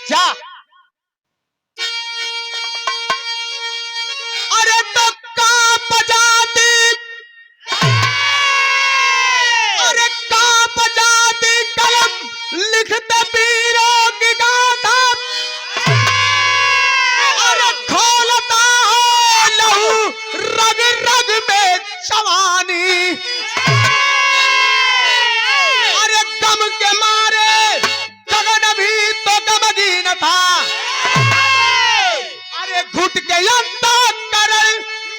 जा। अरे तो कांप जाती, अरे कांप जाती कलम लिखते पीरों की गाथा। अरे खोलता है लहू रग रग में जवानी। अरे गम के मारे गगन भी तो गमगीन था। अरे घुट के अंदर करल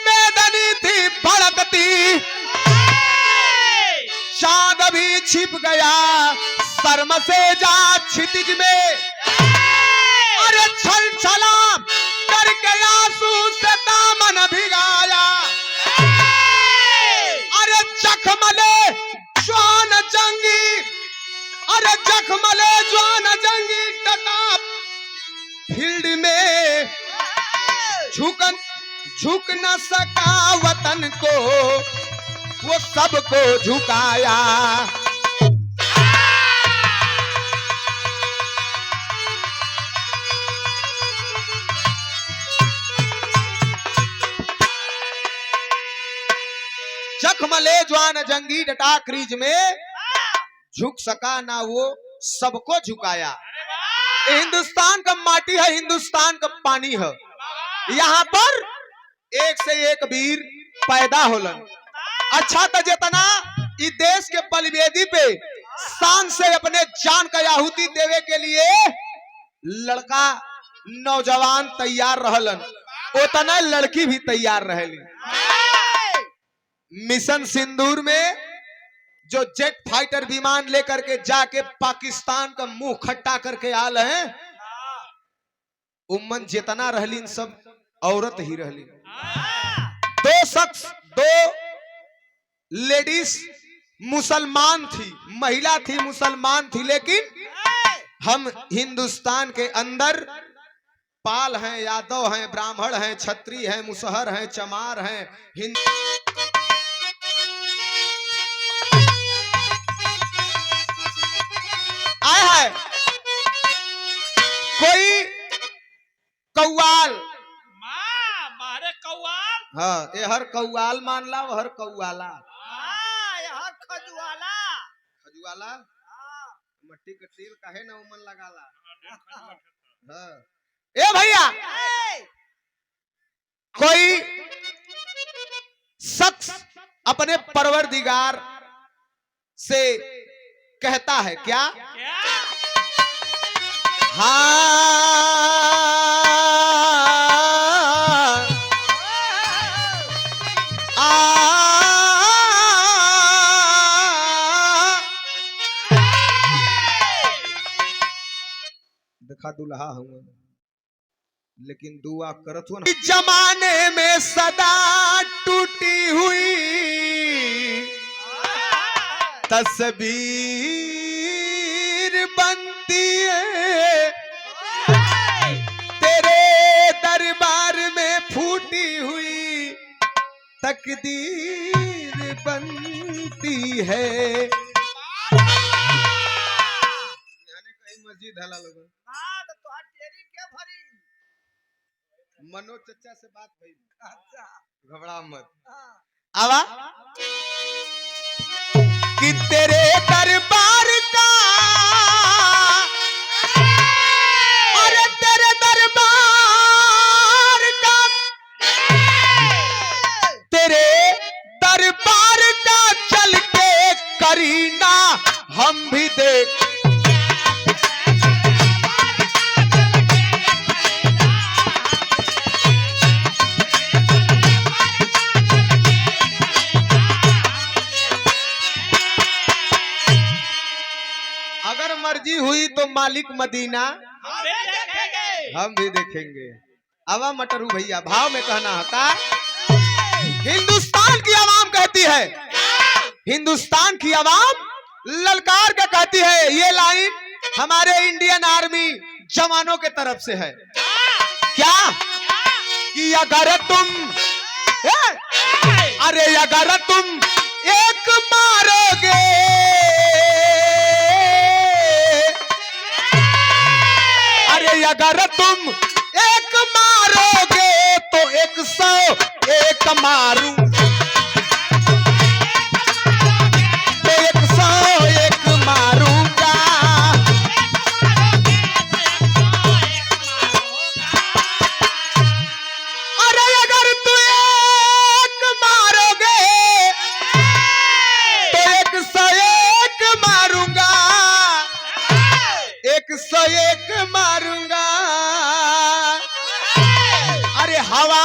मेदनी थी भड़कती। चांद भी छिप गया शर्म से जा क्षितिज में। अरे छल छला करके आंसू से दामन भिगाया। अरे जख्मले ज्वान जंगी, अरे जख्मले ज्वान जंगी टटा फील्ड में। झुक न सका वतन को, वो सबको झुकाया। जख्मले ज्वान जंगी डटा क्रीज में, झुक सका ना वो सबको झुकाया। हिंदुस्तान का माटी है, हिंदुस्तान का पानी है। यहाँ पर एक से एक वीर पैदा होलन। अच्छा तो जितना इस देश के बलिवेदी पे शान से अपने जान का आहुति देवे के लिए लड़का नौजवान तैयार रहलन, उतना लड़की भी तैयार रहली। मिशन सिंदूर में जो जेट फाइटर विमान लेकर के जाके पाकिस्तान का मुंह खट्टा करके आल है, उम्मन जितना रहलीन सब औरत ही रहली। दो शख्स, दो लेडीज मुसलमान थी, महिला थी, मुसलमान थी। लेकिन हम हिंदुस्तान के अंदर पाल हैं, यादव हैं, ब्राह्मण हैं, क्षत्रिय हैं, मुसहर हैं, चमार हैं, आए है कोई कौवाल, मारे कौवाल। हाँ ये हर कौवाल मान ला, हर कौवाला, हर खजुआला। खजुआला मट्टी के तेल काहे ना उमन लगाला। हाँ ए भैया, कोई शख्स अपने परवरदिगार से कहता है क्या, हाँ देखा दुल्हा हूँ लेकिन दुआ करत हो ना। जमाने में सदा टूटी हुई तस्वीर बनती है, तेरे दरबार में फूटी हुई तकदीर बनती है। कहीं मस्जिद हला लोग मनोज चचा से बात भई, घबरा मत। आवा कि तेरे दरबार का, अरे तेरे दरबार का, तेरे दरबार का चल के करीना हम भी देख। अगर मर्जी हुई तो मालिक मदीना हम भी देखेंगे। आवा मटरू भैया, भाव में कहना होता, हिंदुस्तान की आवाम कहती है, हिंदुस्तान की आवाम ललकार के कहती है। ये लाइन हमारे इंडियन आर्मी जवानों के तरफ से है। क्या कि अगर तुम अरे अगर तुम एक मारोगे, अरे अगर तुम एक मारोगे तो 101 मारूं, तो 101 मारूंगा। अरे अगर तू एक मारोगे तो 101 मारूंगा, 101 मारूंगा। अरे हवा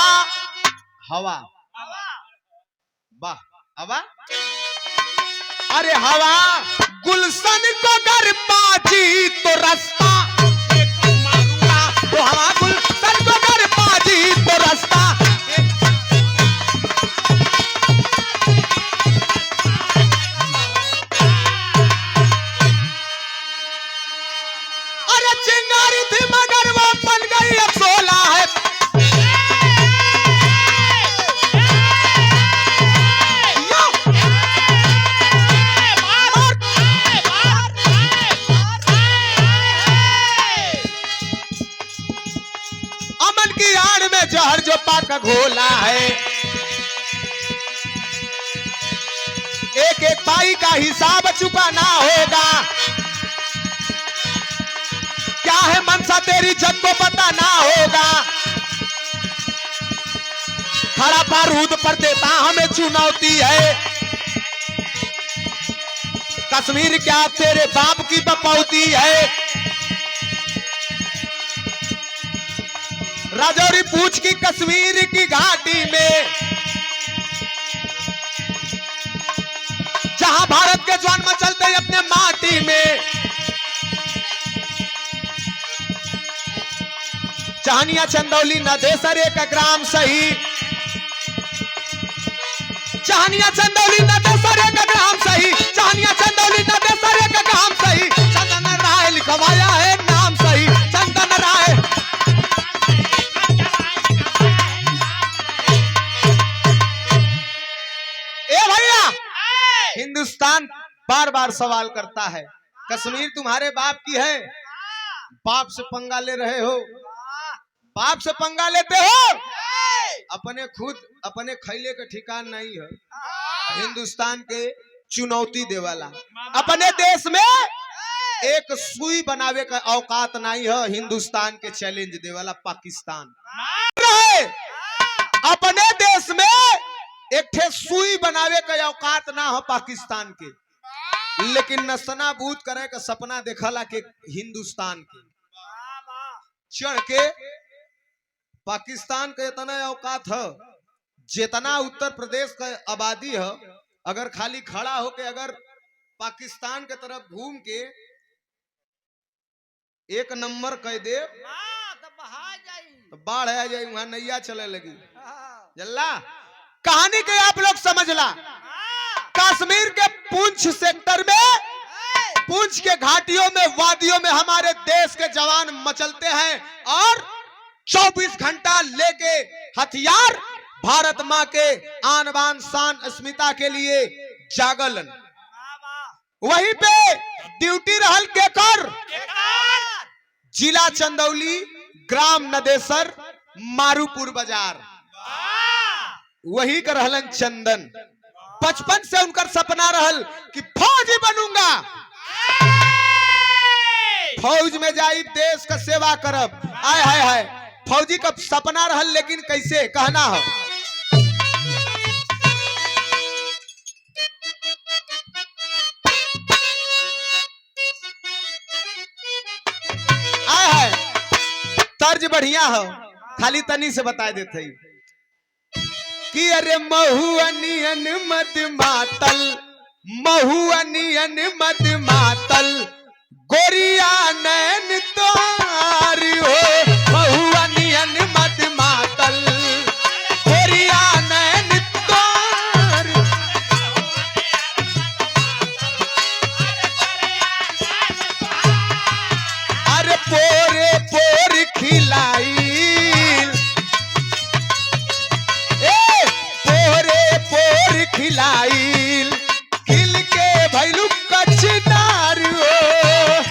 हवा वाह हवा, अरे हवा गुलशन को अगर बाजी तो रास्ता एक मारूंगा, तो हवा गुलशन को अगर बाजी तो रास्ता अरे चिंगारी थी मगर वो बन गई अब सोला है। अमन की आड़ में जहर जो पाक घोला है, एक एक पाई का हिसाब चुकाना होगा। क्या है मनसा तेरी जग को पता ना होगा। खड़ा बारूद पर देता हमें चुनौती है, कश्मीर क्या तेरे बाप की बपौती है। राजौरी पूछ की कश्मीर की घाटी में, जहां भारत के जवान मचलते हैं अपने माटी में। चाहनिया चंदौली नदेसर एक ग्राम सही, चाहनिया चंदौली नदेसर एक ग्राम सही, चाहनिया चंदौली नदेसर एक ग्राम सही। चंदन राय लिखवाया है नाम सही, चंदन राय। ए भैया, हिंदुस्तान बार बार सवाल करता है, कश्मीर तुम्हारे बाप की है, बाप से पंगा ले रहे हो, बाप से पंगा लेते हो, अपने खुद अपने खैले के ठिकान नहीं है। हिंदुस्तान के चुनौती देवाला अपने देश में एक सुई बनावे का औकात नहीं है। हिंदुस्तान के चैलेंज देवाला पाकिस्तान रहे, अपने देश में एक ठे सुई बनावे का औकात ना हो पाकिस्तान के, लेकिन नसना बूत करे का सपना देखला के हिंदुस्तान के चढ़ के पाकिस्तान का इतना औकात है, जितना उत्तर प्रदेश का आबादी है, अगर खाली खड़ा होके अगर पाकिस्तान के तरफ घूम के एक नंबर कह दे तो बाढ़ आ जाए, वहां नैया चले लगी। जल्ला कहानी के आप लोग समझ ला। कश्मीर के पुंछ सेक्टर में, पुंछ के घाटियों में, वादियों में हमारे देश के जवान मचलते हैं और 24 घंटा लेके हथियार भारत माँ के आन बान शान अस्मिता के लिए जागलन। वहीं पे ड्यूटी रहल के कर जिला चंदौली, ग्राम नदेसर, मारूपुर बाजार, वही का रहलन चंदन। बचपन से उनका सपना रहल कि फौजी बनूंगा, फौज में जाई देश का सेवा करब। आय हाय हाय, फौजी का सपना रहल, लेकिन कैसे कहना हो। आय हाय, तर्ज बढ़िया हो, खाली तनी से बता देते कि अरे महुअनियन मत मातल, महुअनियन मत मातल, गोरिया नैन तोहार हो, महुअनियन मत मातल, गोरिया नैन तोहार। अरे पोरे पोर खिलाई, खिलाइल खिल के भैलू कचनार हो।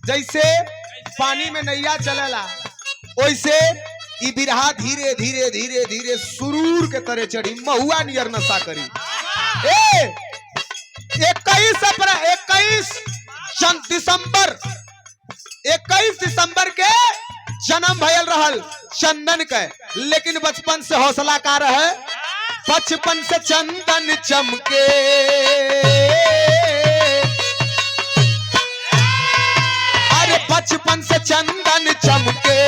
जैसे पानी में नैया चलेला वैसे ई बिरहा धीरे धीरे धीरे धीरे सुरूर के तरह चढ़ी, महुआ नियर नशा करी। 21 दिसंबर के जन्म भयल रहल चंदन के, लेकिन बचपन से हौसला का रहे, बचपन से चंदन चमके, अरे बचपन से चंदन चमके,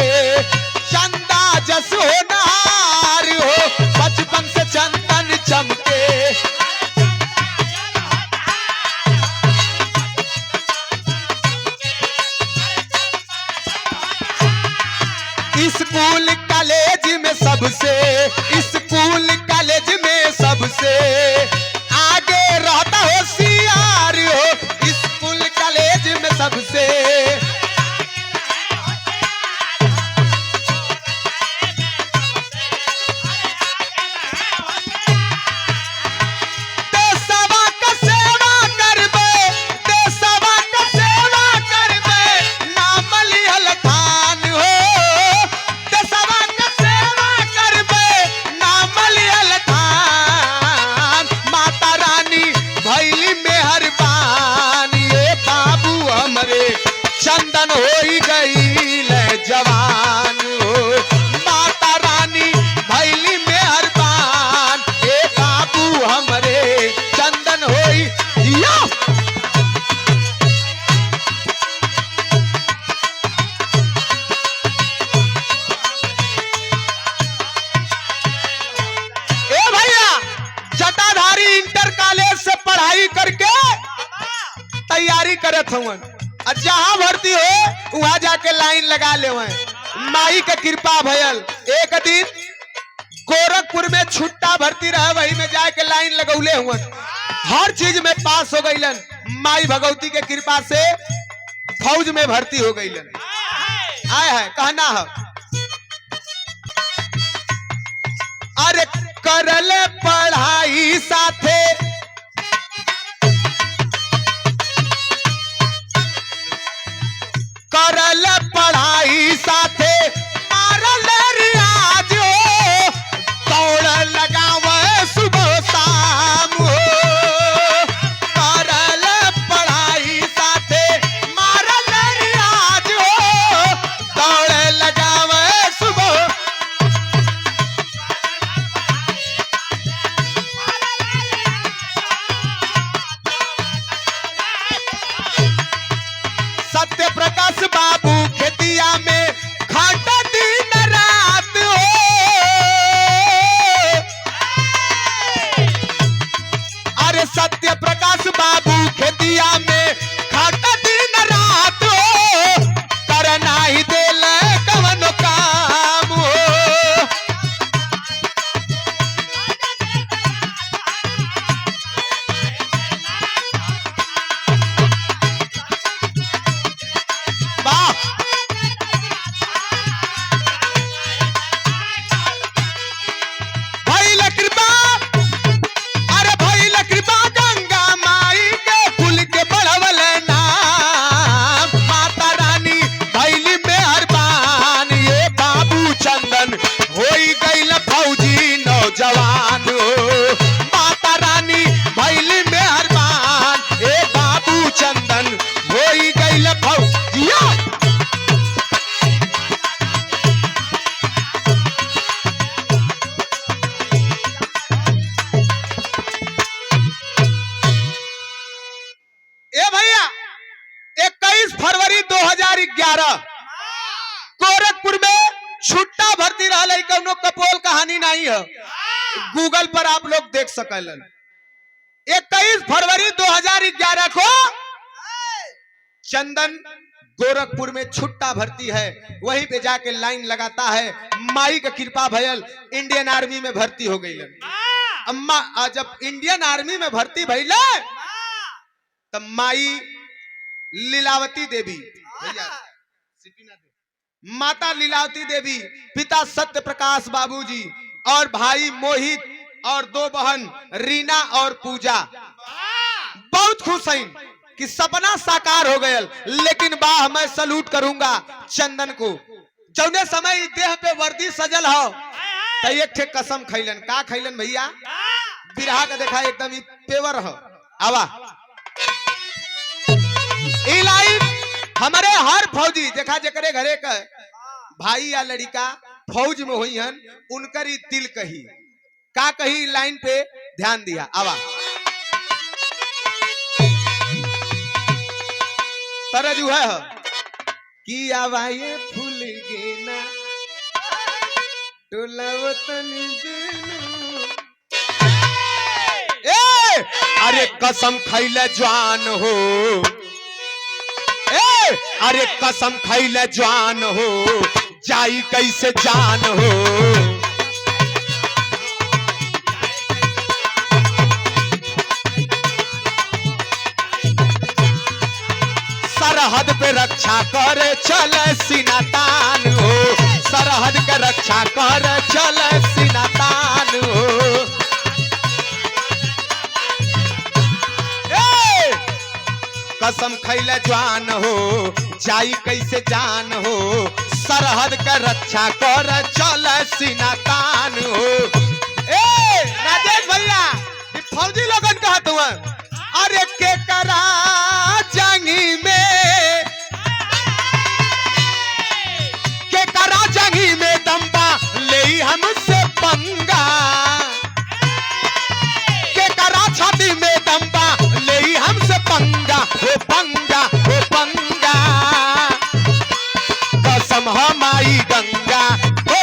चंदा जस हो नार हो, बचपन से चंदन चमके। स्कूल कॉलेज में सबसे, स्कूल कॉलेज में सबसे आगे रहता होशियार हो, स्कूल कॉलेज में सबसे। देशवा का सेवा करबे, देशवा का सेवा करबे, नाम लिहल थान हो, देशवा का सेवा करबे, नाम लिहल थान। माता रानी भैली मेहरबान, ये बाबू हमरे चंदन होई गईल जवान हो, माता रानी भैली मेहरबान, ये बाबू हमरे चंदन होई या। ए भैया, जटाधारी इंटर कॉलेज से पढ़ाई करके तैयारी करत हवन, और जहां भर्ती हो वहां जाके लाइन लगा ले। माई के कृपा भयल, एक दिन गोरखपुर में छुट्टा भर्ती रहे, वही में जाके लाइन लगौले हुए, हर चीज में पास हो गईलन। माई भगवती के कृपा से फौज में भर्ती हो गईलन। आए है कहना है, अरे करल पढ़ाई साथे, करल पढ़ाई साथे, मारल रियाज हो, दौड़ लगावे सुबह शाम हो, करल पढ़ाई साथे, मारल रियाज हो, दौड़ लगावे सुबह। सत्य प्रकाश बाबू खेतिया में खाट दिन रात हो, अरे सत्य प्रकाश बाबू खेतिया में खाट दिन रात हो, करना ही दिल कवनो काम हो। वाह, भइल कृपा, अरे भइल कृपा गंगा माई के कुल के बढ़वल नाम, माता रानी भइली मेहरबान, ये बाबू चंदन होई गईल फौजी नौजवान हो, माता रानी भइली मेहरबान, ये बाबू चंदन होई गईल फौजिया। ए भैया, 21 फरवरी 2011 गोरखपुर में छुट्टा भर्ती रहा, कौनो कपोल कहानी नहीं है, गूगल पर आप लोग देख सकलन। 21 फरवरी 2011 को चंदन गोरखपुर में छुट्टा भर्ती है, वहीं पे जाके लाइन लगाता है। माई का कृपा भयल इंडियन आर्मी में भर्ती हो गई। अम्मा जब इंडियन आर्मी में भर्ती भइले तब माई लीलावती देवी, माता लीलावती देवी, पिता सत्य प्रकाश बाबूजी और भाई मोहित और 2 बहन रीना और पूजा बहुत खुश हैं कि सपना साकार हो गया, लेकिन बाह मैं सलूट करूंगा चंदन को, जौने समय देह पे वर्दी सजल हो तो एक ठे कसम खैलन। का खैलन भैया? बिरहा का देखा एकदम ही पेवर हो। आवा ई लाइन हमारे हर फौजी देखा जकरे घरे का भाई या लड़का फौज में हुई हन, उनकर ही दिल कही का कही लाइन पे ध्यान दिया। आवा तरज है कि आवा ये फूल गेना टोलावतनी देनु। ए अरे कसम खैले जवान हो, ए अरे कसम खैले जवान हो, जाई कैसे जान हो। सरहद पे रक्षा कर चल सीना तान हो, सरहद के रक्षा कर चल सीना तान हो। ए कसम खैले जवान हो, जाई कैसे जान हो, सरहद के रक्षा कर चल सीना तान हो। ए राजेश भैया फौजी लोगन कहत हुआ, अरे के करा जंगी में, के करा जंगी में दम्बा ले हमसे पंगा, के करा छाती में दम्बा ले हमसे पंगा, हो पंगा हो पंगा। कसम हो माई गंगा, हो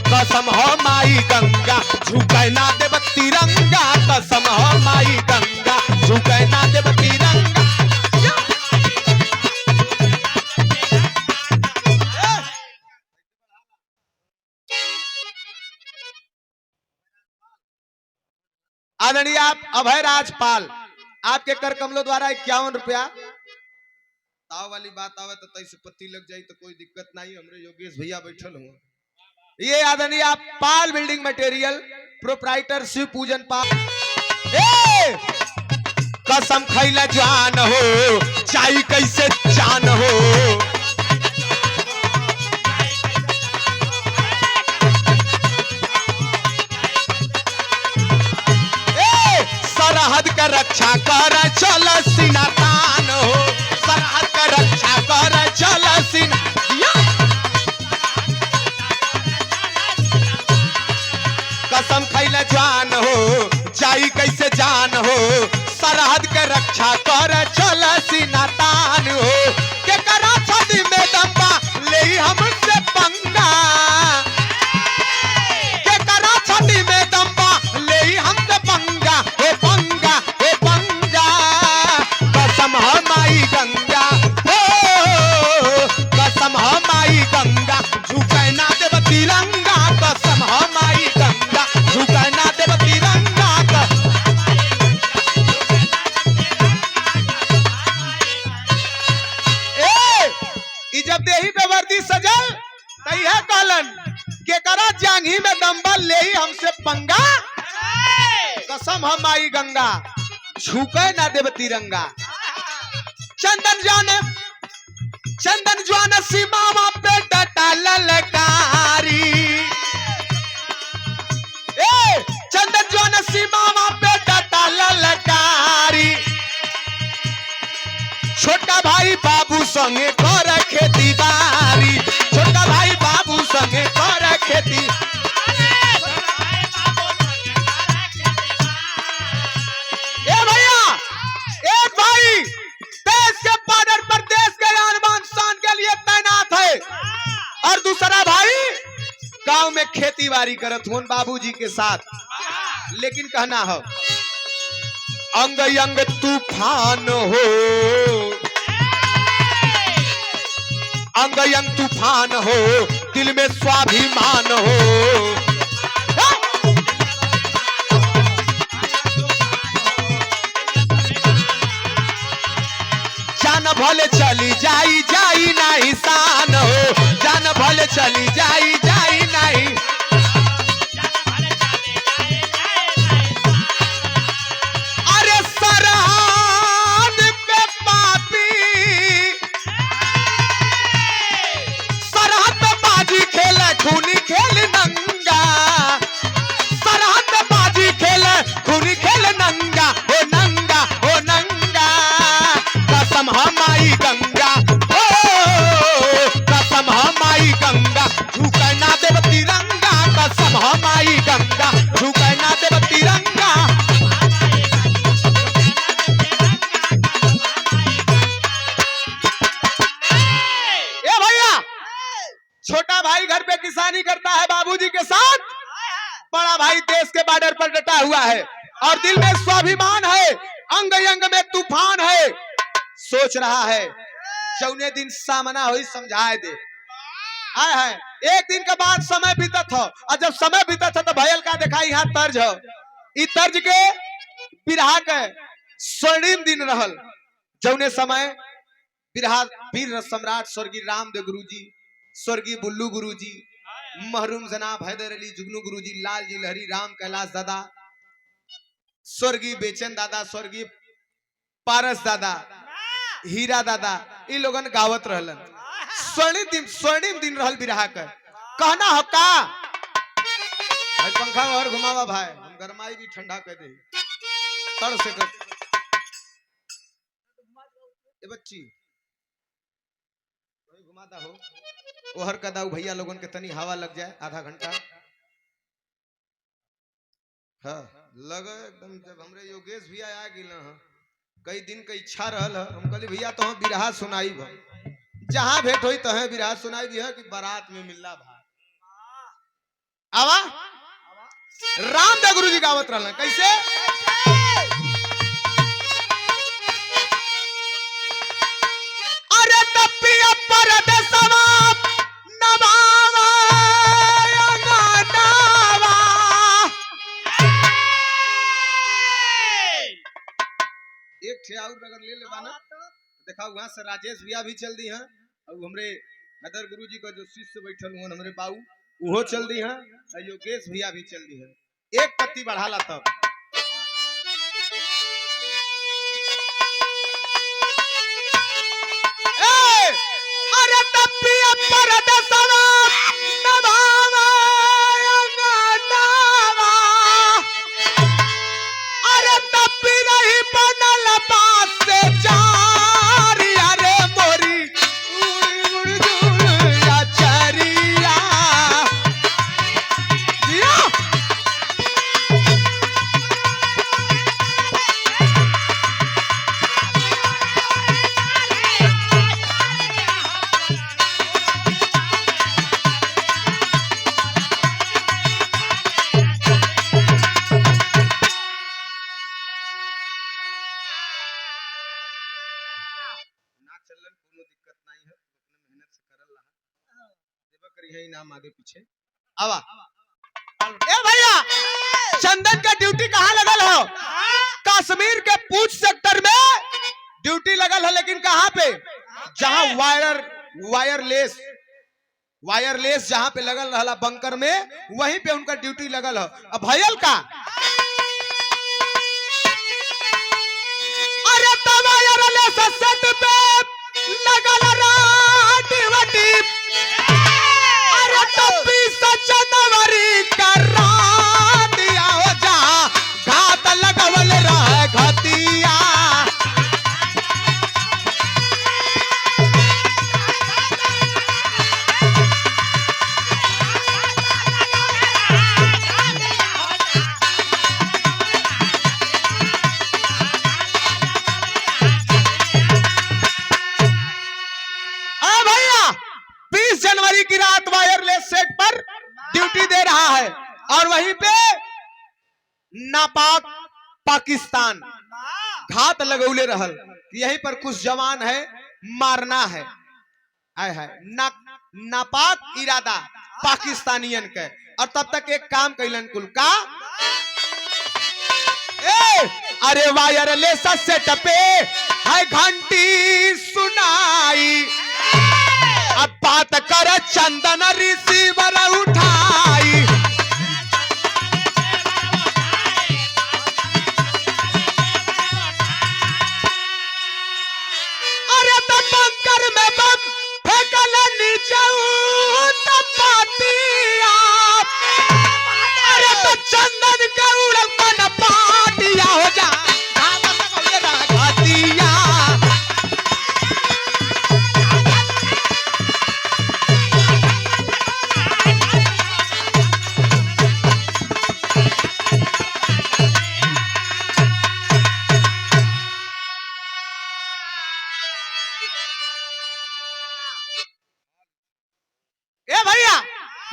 कसम हो माई गंगा, झुके ना देव तिरंगा। कसम हो माई गंगा, झुके ना देव तिरंगा। आदरणीय आप अभय राजपाल, आपके कर कमलों द्वारा 51 रुपया। ताव वाली बात आवे तो तैसे पत्ती लग जाए तो कोई दिक्कत नहीं, हमरे योगेश भैया बैठल हुआ। ये आदरणीय आप पाल बिल्डिंग मटेरियल प्रोप्राइटर शिव पूजन पाल। ए कसम खैले जान हो, चाई कैसे जान हो। ए सरहद का रक्षा कर चल सीना तान हो, सरहद का रक्षा कर चल सीना। कसम खैले जान हो, जाई कैसे जान हो, सरहद के रक्षा कर चल सीना तान हो। के करा छाती में दम्बा ले हमसे पंगा, के करा छाती में दम्बा ले हमसे पंगा, हो पंगा हो पंगा। कसम हो माई गंगा, हो कसम हो माई गंगा, झुके ना देव तिरंगा। कसम हो माई गंगा, झुके ना देव तिरंगा। जब देही पे वर्दी सजल तई है कहलन, के करा जांघी में दम्बल ले हमसे पंगा। कसम हम माई गंगा, झुके ना देव तिरंगा। चंदन जान सीमा पे डटा ललकारी, ए चंदन जान सीमा पे डटा ललकारी। छोटा भाई बाबू संगे कर खेती बारी, छोटा भाई बाबू संगे कर खेती। ए भैया एक भाई देश के बॉर्डर पर देश के आन बान शान के लिए तैनात है, और दूसरा भाई गांव में खेती बाड़ी करत हुन बाबूजी के साथ। लेकिन कहना हो अंग अंग तूफान हो, अंग अंग तूफान हो, दिल में स्वाभिमान हो। जान भले चली जाई जाई नहीं शान हो, जान भले चली जाई जाई नहीं। अरे सरहद छोटा भाई घर पे किसानी करता है बाबूजी के साथ, बड़ा भाई देश के बॉर्डर पर डटा हुआ है और दिल में स्वाभिमान है, अंग अंग में तूफान है। सोच रहा है जौने दिन सामना हो समझाए दे। आए है एक दिन के बाद समय बीतत हो और जब समय बीतत हो तो भयल का देखा यहाँ तर्ज हो। इस तर्ज के बिरहा के स्वर्णिम दिन रहल जौने समय बिरहा वीर सम्राट स्वर्गीय रामदेव गुरुजी, स्वर्गीय बुल्लू गुरुजी, महरूम जनाब हैदर अली जुगनू गुरुजी, लाल जी लहरी, राम कैलाश दादा, स्वर्गीय बेचन दादा, स्वर्गीय पारस दादा, हीरा दादा, इन लोगन गावत रहलन। स्वर्णिम दिन रहल बिरहा का। कहना हो का पंखा और घुमावा भाई, हम गरमाई भी ठंडा कर दे तड़ से कर। ए बच्ची घुमाता हो ओहर का दाऊ भैया लोगन के तनी हवा लग जाए आधा घंटा। हाँ लगे एकदम। जब हमरे योगेश भैया आ गिल कई दिन के इच्छा रहल हम कहली भैया तो हम बिरहा सुनाई भा जहां भेंट होई तहे बिरहा सुनाई दी है कि बारात में मिलला भाई। आवा रामदेव गुरुजी गावत रहलन कैसे। अरे तपिया परदेसवा नवावा अंगनावा। एक ठे और अगर ले ले बाना देखा वहां से राजेश भैया भी चल दी हैं और हमरे हैदर गुरुजी का जो शिष्य बैठल हुए हमरे बाऊ वो चल दी हैं और योगेश भैया भी चल दी है। एक पत्ती बढ़ाला तब अरे तपिया परदेसवा नवावा अंगनावा। अरे तपी नहीं बनल बात से जारी। अरे मोरी उड़ जुड़िया चरिया दिया। चलन कोनो दिक्कत नहीं है, अपने मेहनत से करल रहा देबा करी है इनाम आगे पीछे। आवा ए भैया चंदन का ड्यूटी कहाँ लगल हो? कश्मीर के पूंछ सेक्टर में ड्यूटी लगल है, लेकिन कहाँ पे? जहाँ वायरलेस जहाँ पे लगल रहला बंकर में, वहीं पे उनका ड्यूटी लगल हो। अब भयल का अरे तो वायरलेस सेट पे लगल राटी। अरे तो 20 जनवरी करा दिया हो जा घात लगवल रह घतिया। जनवरी की रात वायरलेस सेट पर ड्यूटी दे रहा है और वहीं पे नापाक पाकिस्तान घात लगौले रहल। यहीं पर कुछ जवान है मारना है। आए है नापाक इरादा पाकिस्तानियन के। और तब तक एक काम कैलन कुल का अरे वायरलेस सेट पे है घंटी सुनाई। अब बात कर चंदन रिसीवर उठाई। अरे तो बंकर में बम फेंकल नीचे पातिया। अरे तो चंदन के उड़ल कन पाटिया हो जा घातिया।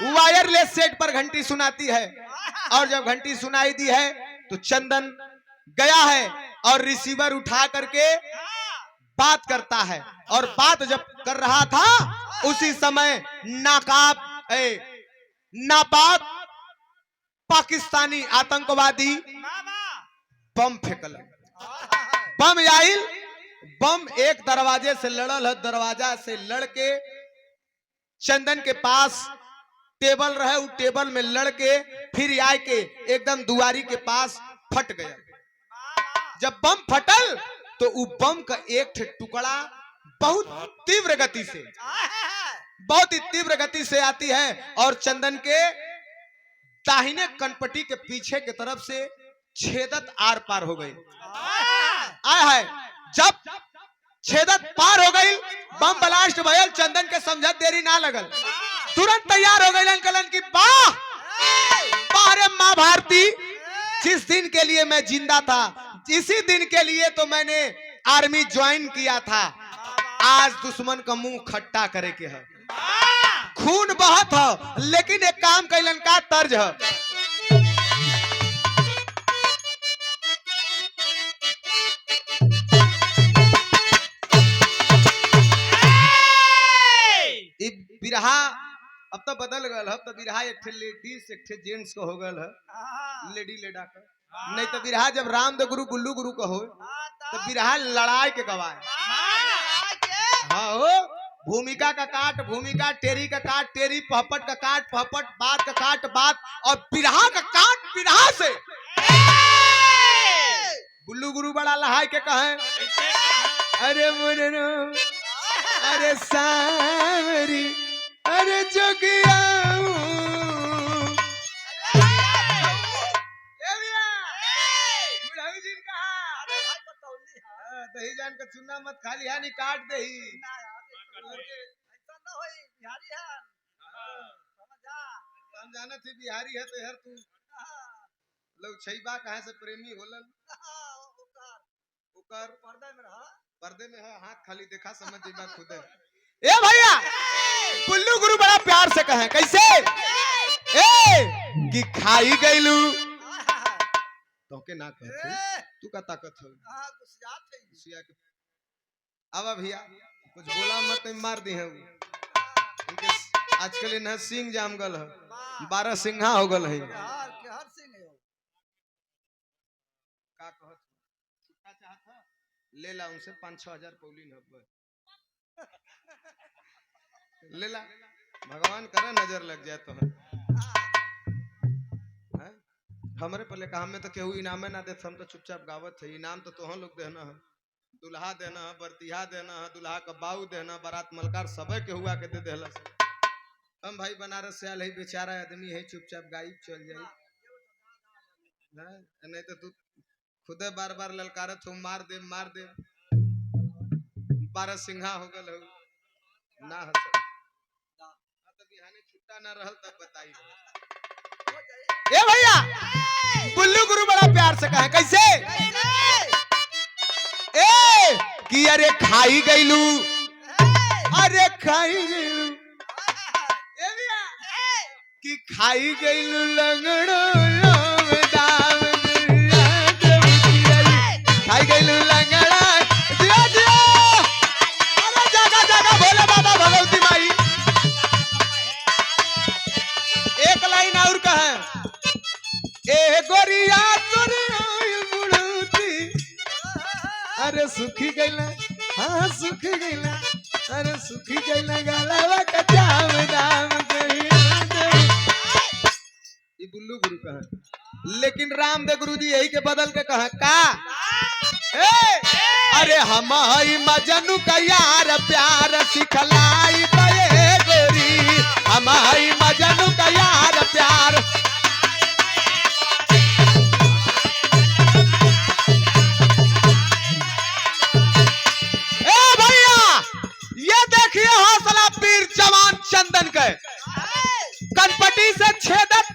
वायरलेस सेट पर घंटी सुनाती है और जब घंटी सुनाई दी है तो चंदन गया है और रिसीवर उठा करके बात करता है और बात जब कर रहा था उसी समय नापाक पाकिस्तानी आतंकवादी बम फेंकल। बम आइल, बम एक दरवाजे से लड़ल है, दरवाजा से लड़के चंदन के पास टेबल रहे, उस टेबल में लड़के फिर आए के एकदम दुआरी के पास फट गया। जब बम फटल तो वो बम का एक टुकड़ा बहुत तीव्र गति से आती है और चंदन के दाहिने कनपटी के पीछे की तरफ से छेदत आर पार हो गई। आया है जब छेदत पार हो गई, बम ब्लास्ट भयल, चंदन के समझत देरी ना लगल, तुरंत तैयार हो गई कलन की बाहर माँ भारती, जिस दिन के लिए मैं जिंदा था इसी दिन के लिए तो मैंने आर्मी ज्वाइन किया था। आज दुश्मन का मुंह खट्टा करे के है, खून बहुत है लेकिन एक काम कैलन का तर्ज है। बिरहा अब तो बदल गल है, तो बिरहा एक ठे लेडीज एक ठे जेंट्स को हो गल है, लेडी लेडा का। नहीं तो बिरहा जब रामदेव गुरु बुल्लू गुरु का हो तो बिरहा लड़ाई के गवाए। हाँ हो, भूमिका का काट भूमिका, टेरी का काट टेरी, पहपट का काट पहपट, बात का काट बात, और बिरहा का काट बिरहा से। बुल्लू गुरु बड़ा लहाई के कहे, अरे मुन्नो अरे सावरी अरे जोगिया दही जान का चुना मत खाली है, नहीं काट दे ही हम जाना थी बिहारी है तो यार तू लोग छैबा कहे से प्रेमी होलन उकर पर्दे में है, हाथ खाली देखा समझ जीबा खुद है। ए भैया बुल्लू गुरु बड़ा प्यार से कहे कैसे कि खाई गईलू तो के ना कहते तू का ताकत हो अब भैया कुछ बोला मत मार दी है। आजकल इन्हें सिंह जाम गल है, 12 सिंहा हो गल है। ले ला उनसे 5-6 हजार पौलीन ले ला, भगवान करे नजर लग जाए तो हमरे पहले कहा में तो केहू इनामे ना दे, हम तो चुपचाप गावत है। इनाम तो तुम लोग देना है, दुल्हा देना है, बरतिहा देना है, दुल्हा का बाऊ देना, बारात मलकार सब के हुआ के दे देला। हम भाई बनारस से आल है, बेचारा आदमी है, चुपचाप गायब चल जाए। नहीं तो तू खुदे बार बार ललकारत हो, मार दे 12 सिंहा हो गल हो ना हस तो बिहाने छुट्टा ना रहल तब बताई। ए भैया बुल्लू गुरु बड़ा प्यार से कहे कैसे कि अरे खाई गईलू अरे खाई गईलू कि खाई गईलू लंगड़ो दाम खाई गईलू लंगड़ा दिया दिया अरे जागा जागा भोले बाबा भगवती माई। एक लाइन और कहे ए गोरिया अरे सुखी गईला हाँ सुखी गईला अरे सुखी गईला गालावा का जाम दाम ये बुल्लू गुरु का है। लेकिन रामदेव गुरु जी यही के बदल के कहा का अरे हम मजनू का यार प्यार सिखलाई गए गोरी, हम मजनू का यार प्यार। हौसला पीर जवान चंदन के कनपटी से छेदत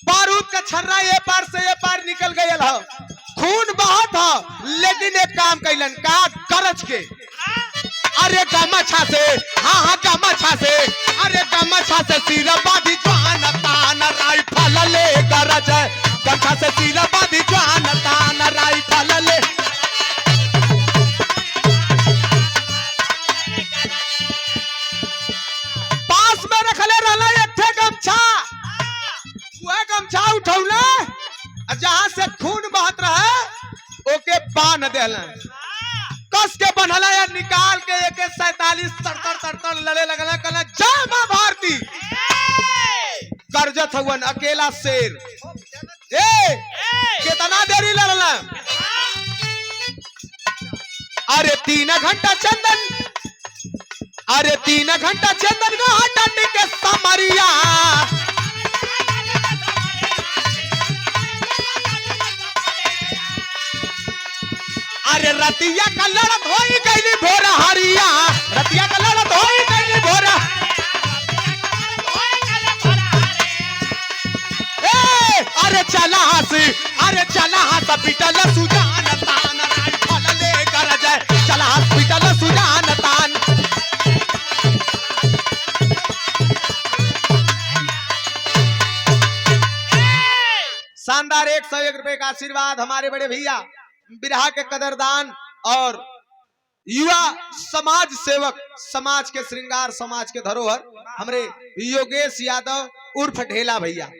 बारूद का छर्रा ये पार से ये पार निकल गया है, खून बहुत है लेकिन एक काम कैलन का गरज के और अरे गमछा से, हाँ हाँ गमछा से, अरे गमछा से सिर बाधी जान तान राइफल ले गरज, गमछा से सिर बाधी जान तान राइफल ले। पास में रखले रहला एक ठे गमछा, वह गमछा उठौला जहां से खून बहत रहे ओके बांध देला, कस के बनला या निकाल के AK-47 तरतर तरतर लड़े लगला, कहला जय मां भारती। गरजत हुवन अकेला शेर। ए कितना देरी लड़ला? अरे 3 घंटा चंदन, अरे 3 घंटा चंदन का डंडी के समरिया, अरे रतिया का लड़त होई गईली भोर हरिया, रतिया का लड़त होई गईली भोर। अरे चला हंसी, अरे चला हंस पिटल सुजान तान राइफल ले कर जाए, चला हंस पिटल सुजान तान। शानदार 101 रुपए का आशीर्वाद हमारे बड़े भैया बिरहा के कदरदान और युवा समाज सेवक, समाज के श्रृंगार, समाज के धरोहर हमारे योगेश यादव उर्फ ढेला भैया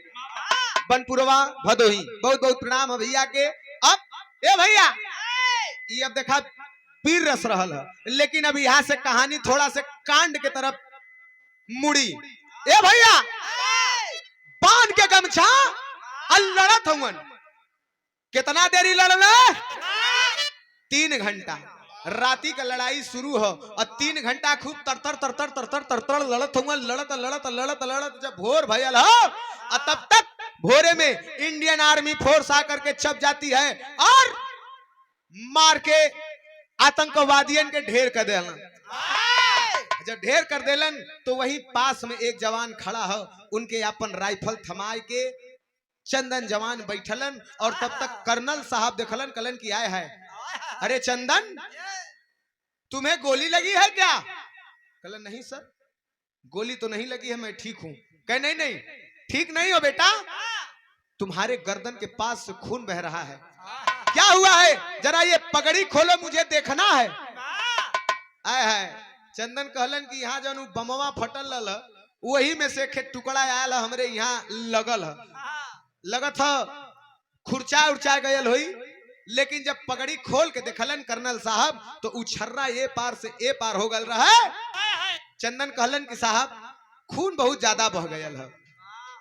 बनपुरवा भदोही, बहुत बहुत प्रणाम है भैया के। अब ए भैया ये अब देखा पीर रस रहल है, लेकिन अब यहाँ से कहानी थोड़ा से कांड के तरफ मुड़ी। ए भैया बांध के गमछा लड़त हुवन, कितना देरी लड़ना? 3 घंटा। राती का लड़ाई शुरू हो और 3 घंटा खूब तरतर तरतर तरतर तरतर लड़त हुआ, लड़त लड़त लड़त लड़त जब भोर भयल हो और तब तक भोरे में इंडियन आर्मी फोर्स आकर के छप जाती है और मार के आतंकवादियों के ढेर कर देलन। जब ढेर कर देलन तो वही पास में एक जवान खड़ा हो, उनके अपन राइफल थमाए के चंदन जवान बैठलन और तब तक कर्नल साहब देखलन, कलन की आए है, अरे चंदन तुम्हें गोली लगी है क्या? कलन नहीं सर, गोली तो नहीं लगी है, मैं ठीक हूं। कहे नहीं नहीं ठीक नहीं हो बेटा, तुम्हारे गर्दन के पास से खून बह रहा है, क्या हुआ है? जरा ये पगड़ी खोलो, मुझे देखना है। आए है चंदन कहलन कि यहाँ जानू बमवा फटल ल वही में से एक टुकड़ा आयल हमरे यहाँ लगल है, लगत है खुरचा उर्चा गयल हुई, लेकिन जब पगड़ी खोल के देखलन कर्नल साहब तो उछर्रा ए पार से ए पार हो गल रहा है। चंदन कहलन कि साहब खून बहुत ज्यादा बह गयल है।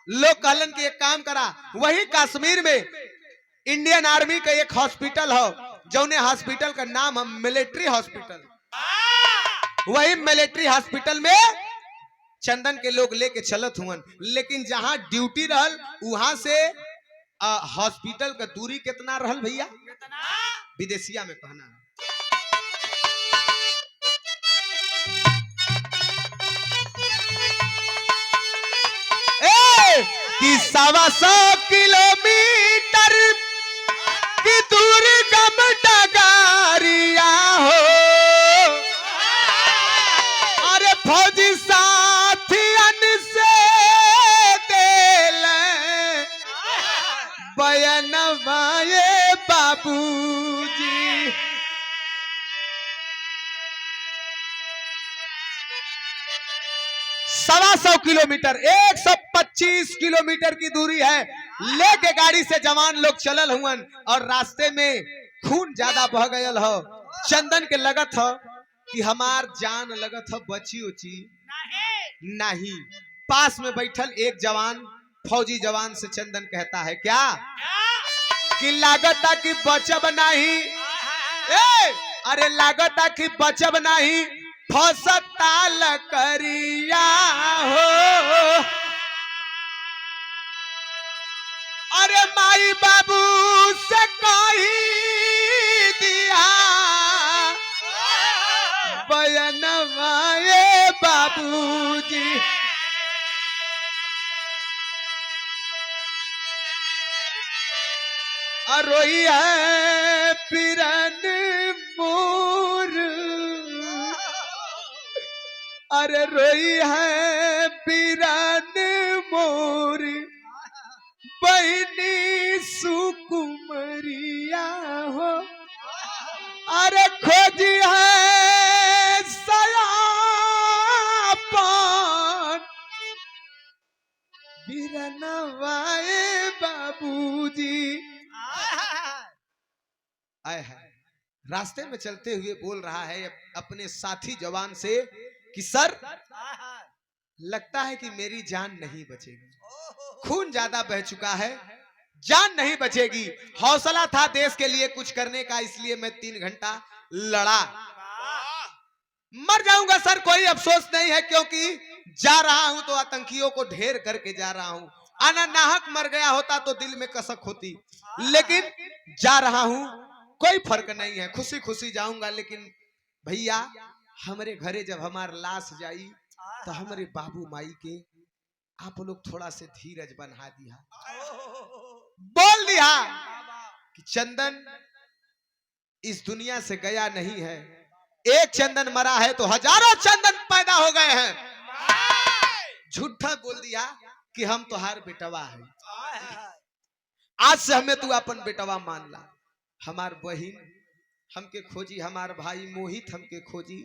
लोग कहलन कि एक काम करा, वही कश्मीर में इंडियन आर्मी का एक हॉस्पिटल हो, जौने हॉस्पिटल का नाम है मिलिट्री हॉस्पिटल। वही मिलिट्री हॉस्पिटल में चंदन के लोग लेके चलत हुवन, लेकिन जहां ड्यूटी रहल वहां से हॉस्पिटल का दूरी कितना रहल भैया? विदेशिया में कहना है। कि 125 किलोमीटर की दूरी गम डगारिया हो, अरे फौजी साथियन से दिल बयनवाए बाबूजी। सवा 100 किलोमीटर 125 किलोमीटर की दूरी है, लेके गाड़ी से जवान लोग चलल हुवन और रास्ते में खून ज्यादा बह गयल हो। चंदन के लगत हो कि हमार जान लगत हो बची उची नहीं। पास में बैठल एक जवान फौजी जवान से चंदन कहता है क्या कि लागता कि बचब नहीं, अरे लागता कि बचब नहीं, फसताल करिया हो, अरे माई बाबू से कही दिया बयनवाए बाबूजी। रोई है पिरन मोर अरे रोई है पीरन मोरी बहनी सुकुमरिया हो, अरे खोजी है सयापन बिरनवाए बाबूजी। आए है रास्ते में चलते हुए बोल रहा है अपने साथी जवान से कि सर लगता है कि मेरी जान नहीं बचेगी, खून ज्यादा बह चुका है, जान नहीं बचेगी। हौसला था देश के लिए कुछ करने का, इसलिए मैं 3 घंटा लड़ा। मर जाऊंगा सर कोई अफसोस नहीं है, क्योंकि जा रहा हूं तो आतंकियों को ढेर करके जा रहा हूं। अनानाहक मर गया होता तो दिल में कसक होती, लेकिन जा रहा हूं कोई फर्क नहीं है, खुशी खुशी जाऊंगा। लेकिन भैया हमारे घरे जब हमार लाश जाई तो हमारे बाबू माई के आप लोग थोड़ा से धीरज बना दिया, बोल दिया कि चंदन इस दुनिया से गया नहीं है, एक चंदन मरा है तो हजारों चंदन पैदा हो गए हैं। झूठा बोल दिया कि हम तो हार बेटवा है, आज से हमें तू अपन बेटवा मान ला। हमार बहिन हमके खोजी, हमार भाई मोहित हमके खोजी,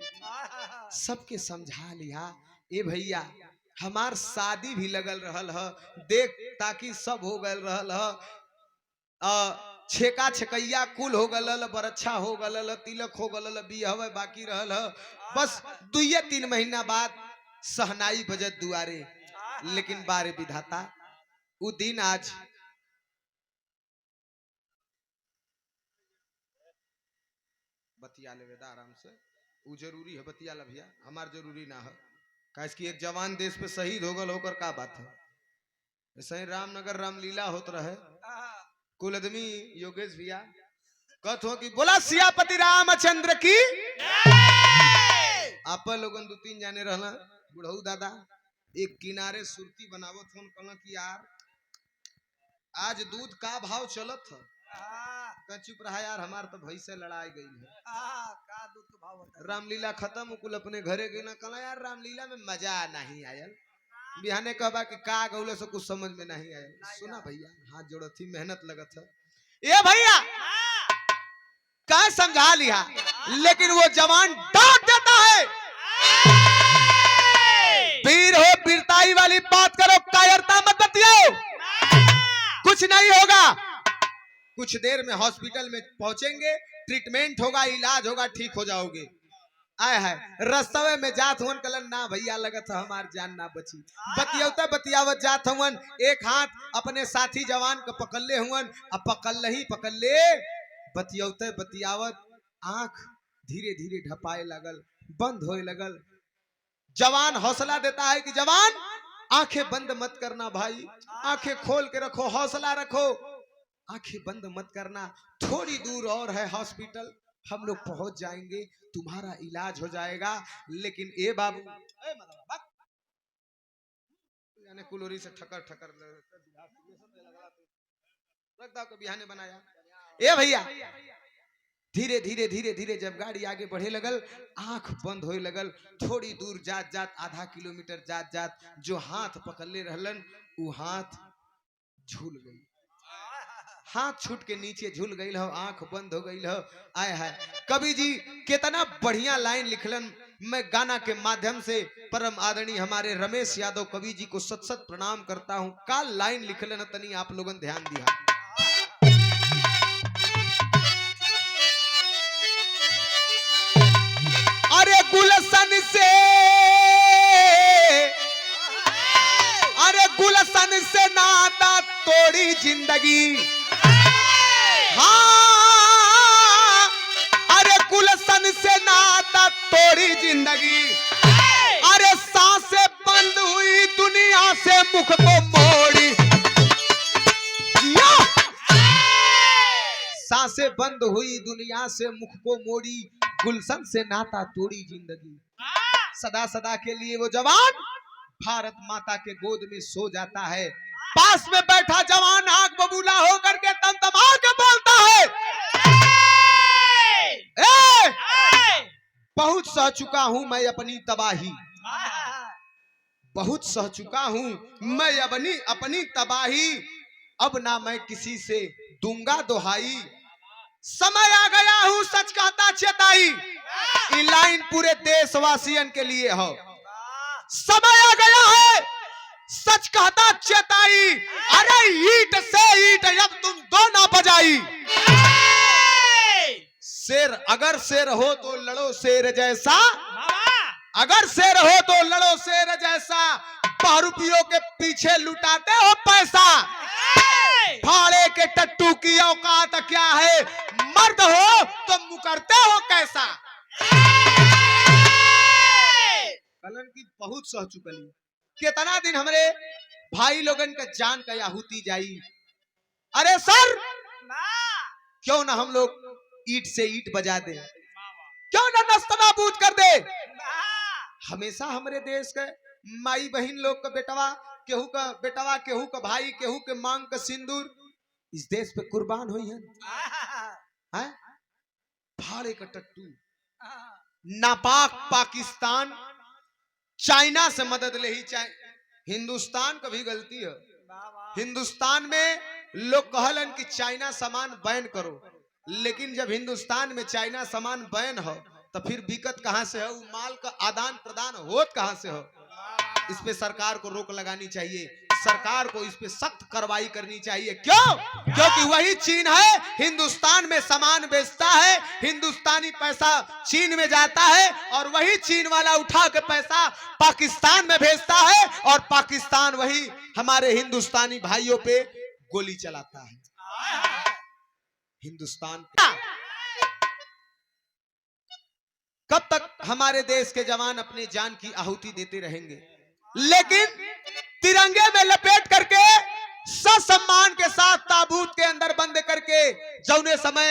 सबके समझा लिया। ए भैया हमार शादी भी लगल रहल ह, देख ताकि सब हो गल रहल ह, छेका छकैया कुल हो गल, बरच्छा हो गल, तिलक हो गल, बियाह बाकी रहल ह। बस 2-3 महीना बाद सहनाई बजत दुआरे। लेकिन बारे विधाता वो दिन आज बतिया लेवेदा आराम से, वो जरूरी है बतिया ला भैया, हमार जरूरी ना है। काहे कि एक जवान देश पे शहीद हो गल होकर का बात है। ऐसे ही रामनगर रामलीला होत रहे, कुल आदमी योगेश भैया कहत हो कि बोला सियापति रामचंद्र की। आप लोगन 2-3 जाने रहना, बुढ़ऊ दादा एक किनारे सुरती बनावत फोन कहना कि यार आज दूध का भाव चलत है। चुप रहा यार, हमार तो भई से लड़ाई गई है। रामलीला खत्म, कुल अपने घरे गई ना, कहला यार रामलीला में मजा नहीं आयल। बिहाने कहबा कि का गौले से कुछ समझ में नहीं आया। सुना भैया हाथ जोड़ो थी, मेहनत लगत है। ये भैया का समझा लिया, लेकिन वो जवान डांट देता है, वीर हो वीरताई वाली बात करो, कायरता मत बतियाओ, कुछ नहीं होगा। कुछ देर में हॉस्पिटल में पहुंचेंगे, ट्रीटमेंट होगा, इलाज होगा, ठीक हो जाओगे। आए है रस्तवे में जात हुन कलन ना भैया लगत हमार जान ना बची। बतियावता बतियावत जात हुन, एक हाथ अपने साथी जवान को पकड़ले हुन, अब पकड़ ले बतियावते बतियावत आंख धीरे धीरे ढपाए लगल, बंद होए लगल। जवान हौसला देता है कि जवान आंखें बंद मत करना भाई, आंखें खोल के रखो, हौसला रखो, आंखें बंद मत करना, थोड़ी दूर और है हॉस्पिटल, हम लोग पहुंच जाएंगे, तुम्हारा इलाज हो जाएगा। लेकिन ए बाबू यानी कुलोरी से ठकर ठकर रखता को बिहाने बनाया। ए भैया धीरे धीरे जब गाड़ी आगे बढ़े लगल, आंख बंद होए लगल, थोड़ी दूर जात जात, आधा किलोमीटर जात जात जो हाथ पकड़ले रहलन वो हाथ झूल गई, हाथ छूट के नीचे झूल गई हो, आंख बंद हो गई हो। आए है कवि जी कितना बढ़िया लाइन लिखलन, मैं गाना के माध्यम से परम आदरणीय हमारे रमेश यादव कवि जी को सत सत प्रणाम करता हूं। का लाइन लिखलन तनी आप लोगन ध्यान दिया। अरे गुलशन से, अरे गुलशन से नाता तोड़ी जिंदगी, हाँ अरे गुलशन से नाता तोड़ी जिंदगी, अरे सांसें बंद हुई दुनिया से मुख को मोड़ी, सांसें बंद हुई दुनिया से मुख को मोड़ी, गुलशन से नाता तोड़ी जिंदगी। सदा सदा के लिए वो जवान भारत माता के गोद में सो जाता है, पास में बैठा जवान आंख बबूला होकर के तमतमा के बोलता है, बहुत सह चुका हूं मैं अपनी तबाही, बहुत सह चुका हूं मैं अपनी अपनी तबाही, अब ना मैं किसी से दूंगा दुहाई। समय आ गया हूं सच कहता चेताई, ये लाइन पूरे देशवासियन के लिए हो। समय आ गया है सच कहता चेताई, अरे ईट से ईट अब तुम दो ना बजाई। शेर अगर शेर हो तो लड़ो शेर जैसा, अगर शेर हो तो लड़ो शेर जैसा, 5 रुपयों के पीछे लुटाते हो पैसा। फाड़े के टट्टू की औकात क्या है, मर्द हो तो मुकरते हो कैसा। कलन की बहुत सह चुकली, कितना दिन हमारे भाई लोगन का जान का आहुति जाई। अरे सर क्यों ना हम लोग ईट से ईट बजा दे, क्यों ना नस्तनाबूद कर दे। हमेशा हमारे देश के माई बहन लोग का बेटवा, केहू का बेटवा, केहू का भाई, केहू के मांग का सिंदूर इस देश पे कुर्बान हुई है। फाड़े का टट्टू नापाक पाकिस्तान चाइना से मदद ले ही हिंदुस्तान का भी गलती है। हिंदुस्तान में लोग कहलन कि चाइना सामान बैन करो, लेकिन जब हिंदुस्तान में चाइना सामान बैन हो तो फिर दिक्कत कहां से है, माल का आदान प्रदान होत कहां से हो। इस पे सरकार को रोक लगानी चाहिए, सरकार को इस पे सख्त कार्रवाई करनी चाहिए। क्यों? क्योंकि वही चीन है हिंदुस्तान में सामान बेचता है, हिंदुस्तानी पैसा चीन में जाता है और वही चीन वाला उठा के पैसा पाकिस्तान में भेजता है और पाकिस्तान वही हमारे हिंदुस्तानी भाइयों पे गोली चलाता है। हिंदुस्तान कब तक हमारे देश के जवान अपने जान की आहुति देते रहेंगे, लेकिन तिरंगे में लपेट करके ससम्मान के साथ ताबूत के अंदर बंद करके जौने समय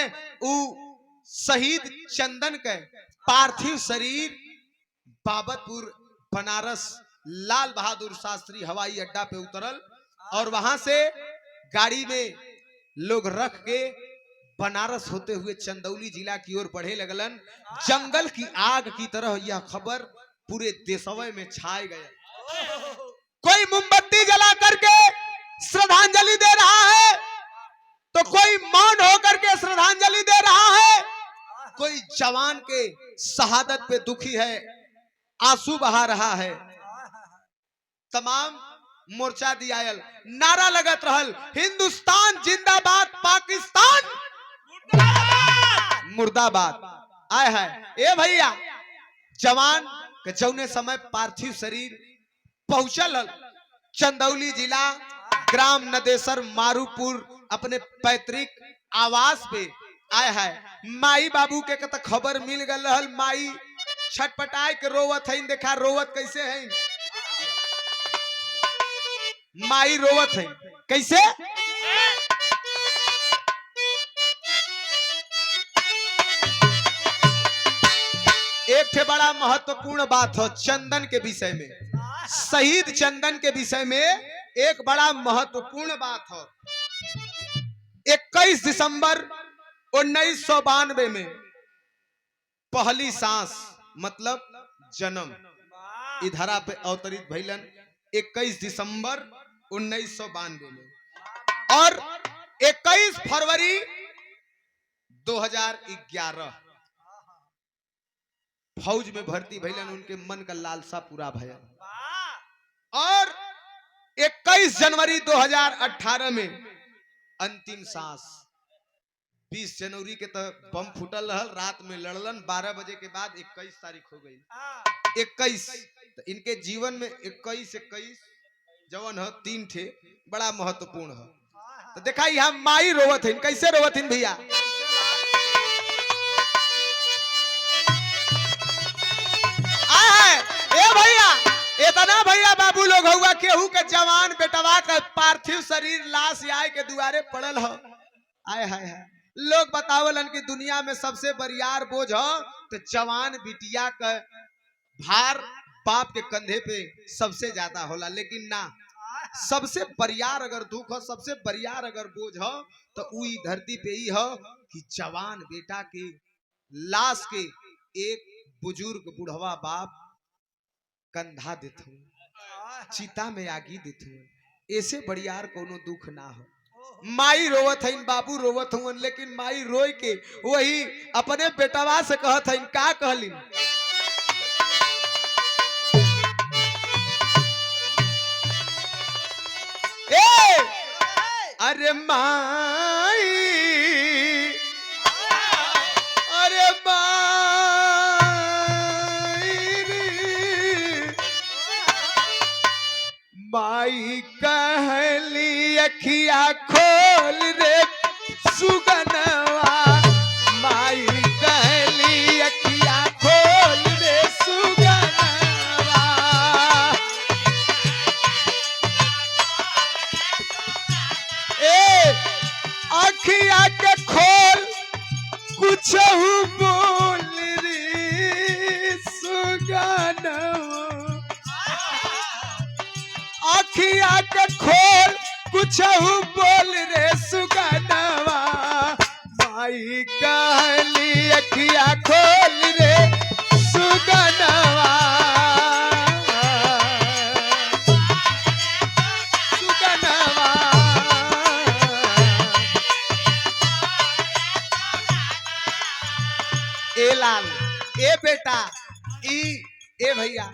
शहीद चंदन के पार्थिव शरीर बाबतपुर बनारस लाल बहादुर शास्त्री हवाई अड्डा पे उतरल और वहां से गाड़ी में लोग रख के बनारस होते हुए चंदौली जिला की ओर बढ़े लगलन। जंगल की आग की तरह यह खबर पूरे देशवय में छाए गया। कोई मोमबत्ती जला करके श्रद्धांजलि दे रहा है तो कोई मौन होकर के श्रद्धांजलि दे रहा है, कोई जवान के शहादत पे दुखी है, आंसू बहा रहा है। तमाम मोर्चा दियायल नारा लगत रहल, हिंदुस्तान जिंदाबाद पाकिस्तान मुर्दाबाद। आए है ए भैया, जवान के जौने समय पार्थिव शरीर पहुंचल चंदौली जिला ग्राम नदेसर मारूपुर अपने पैतृक आवास पे आए है, माई बाबू के तो खबर मिल गल। माई छटपटाए के रोवत है, देखा रोवत कैसे है, माई रोवत है कैसे। एक ठे बड़ा महत्वपूर्ण बात हो चंदन के विषय में, शहीद चंदन के विषय में एक बड़ा महत्वपूर्ण बात हो। 21 दिसंबर 1992 में पहली सांस मतलब जन्म ई धरा पे अवतरित भइलन 21 दिसंबर 1992 में और 21 फरवरी 2011 फौज में भर्ती भइलन, उनके मन का लालसा पूरा भया। और 21 जनवरी 2018 में अंतिम सांस। 20 जनवरी के तो बम फुटल रहल, रात में लड़लन, 12 बजे के बाद 21 तारीख हो गई। 21 तो इनके जीवन में 21 जवन है 3 ठे बड़ा महत्वपूर्ण है। तो देखा यहाँ माई रोवत है, कैसे रोवत है भैया। इतना भैया बाबू लोग हुआ केहू के जवान बेटवा का पार्थिव शरीर लाश आए के दुआरे पड़ल हो। आए हाय हाय, लोग बतावलन कि दुनिया में सबसे बरियार बोझ हो तो जवान बिटिया का भार बाप के कंधे पे सबसे ज्यादा होला, लेकिन ना, सबसे बरियार अगर दुख हो, सबसे बरियार अगर बोझ हो तो वही धरती पे ही हो कि जवान बेटा के लाश के एक बुजुर्ग बुढ़वा बाप कंधा देत हूँ, चिता में आगी देत हूँ, ऐसे बड़ियार कोनो दुख ना हो। माई रोवत हईन, बाबू रोवत हुन, लेकिन माई रोई के वही अपने बेटवा से कहत हईन, का कहलिन? ए अरे माई, अरे माई रे, माई कहली अखिया खोल रे सुगनवा, माई कहली अखिया खोल रे सुगनवा। ए अखिया के खोल कुछ बोल रे सुगनवा, अखिया के खोल कुछ बोल रे सुगनवा, माई कहली अखिया खोल रे सुगनवा, सुगनवा। ए लाल, ए बेटा, ए भैया,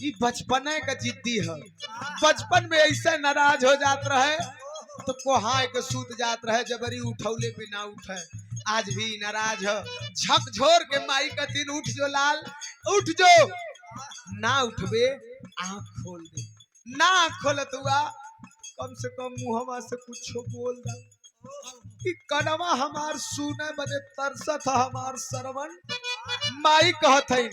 ई बचपने का जिद्दी है। बचपन में ऐसे नाराज हो जात रहे तो कोहाय के सूत जात रहे, जबरी उठौले पे ना उठे। आज भी नाराज है, झकझोर के माई का दिन, उठ जो लाल, उठ जो। ना उठबे आँख खोल दे, ना आँख खोलत हुआ कम से कम मुहवा से कुछ बोल दा कि कनवा हमार सुने बदे तरसत है हमार सरवन। माई कहत है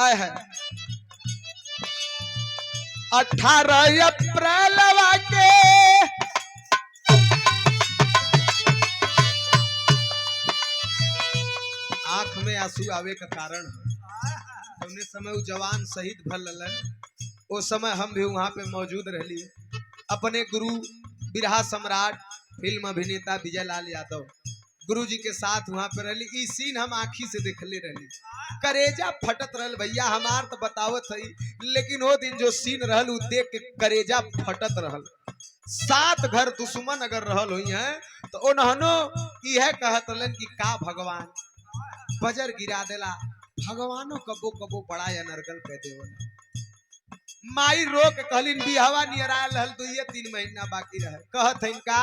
आय है 18 अप्रैल के आंख में आंसू आवे का कारण हमने समय वो जवान शहीद भल ललन। उस समय हम भी वहां पे मौजूद रहली। अपने गुरु बिरहा सम्राट फिल्म अभिनेता विजय लाल यादव गुरु जी के साथ वहां पे रहली। ई सीन हम आंखी से देखले रहली, करेजा फटत रहल भैया हमार तो बतावत है, लेकिन वो दिन जो सीन रहल उ देख के करेजा फटत रहल। 7 घर दुश्मन अगर रहल हुई है तो उन्होंने यह कहत रहलन कि का भगवान बजर गिरा देला, भगवानो कबो कबो बड़ा अनर्गल कह देवला। माई रो के कहलिन बिहवा नियर आयल रहल 2-3 महीना बाकी रहे। कहत है इनका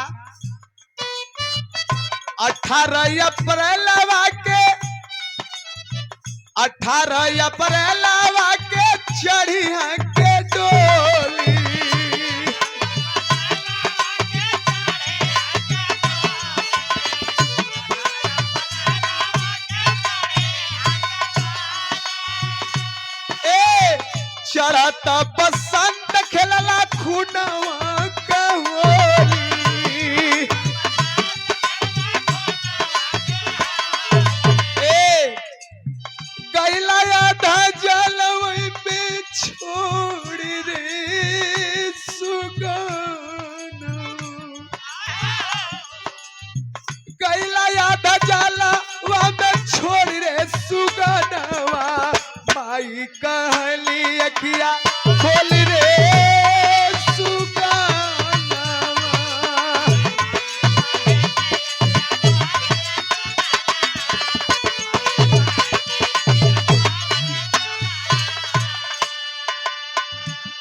18 अप्रैल के 18 अप्रैल के चढ़ी है के डोली, चढ़त बसंत खेलला खुनवा के होली। गैला आधा जलवई पे छोड़ रे सुगन, गैला आधा जलवा में छोड़ रे सुगनवा, माई कहली अखिया खोल रे सुगनवा।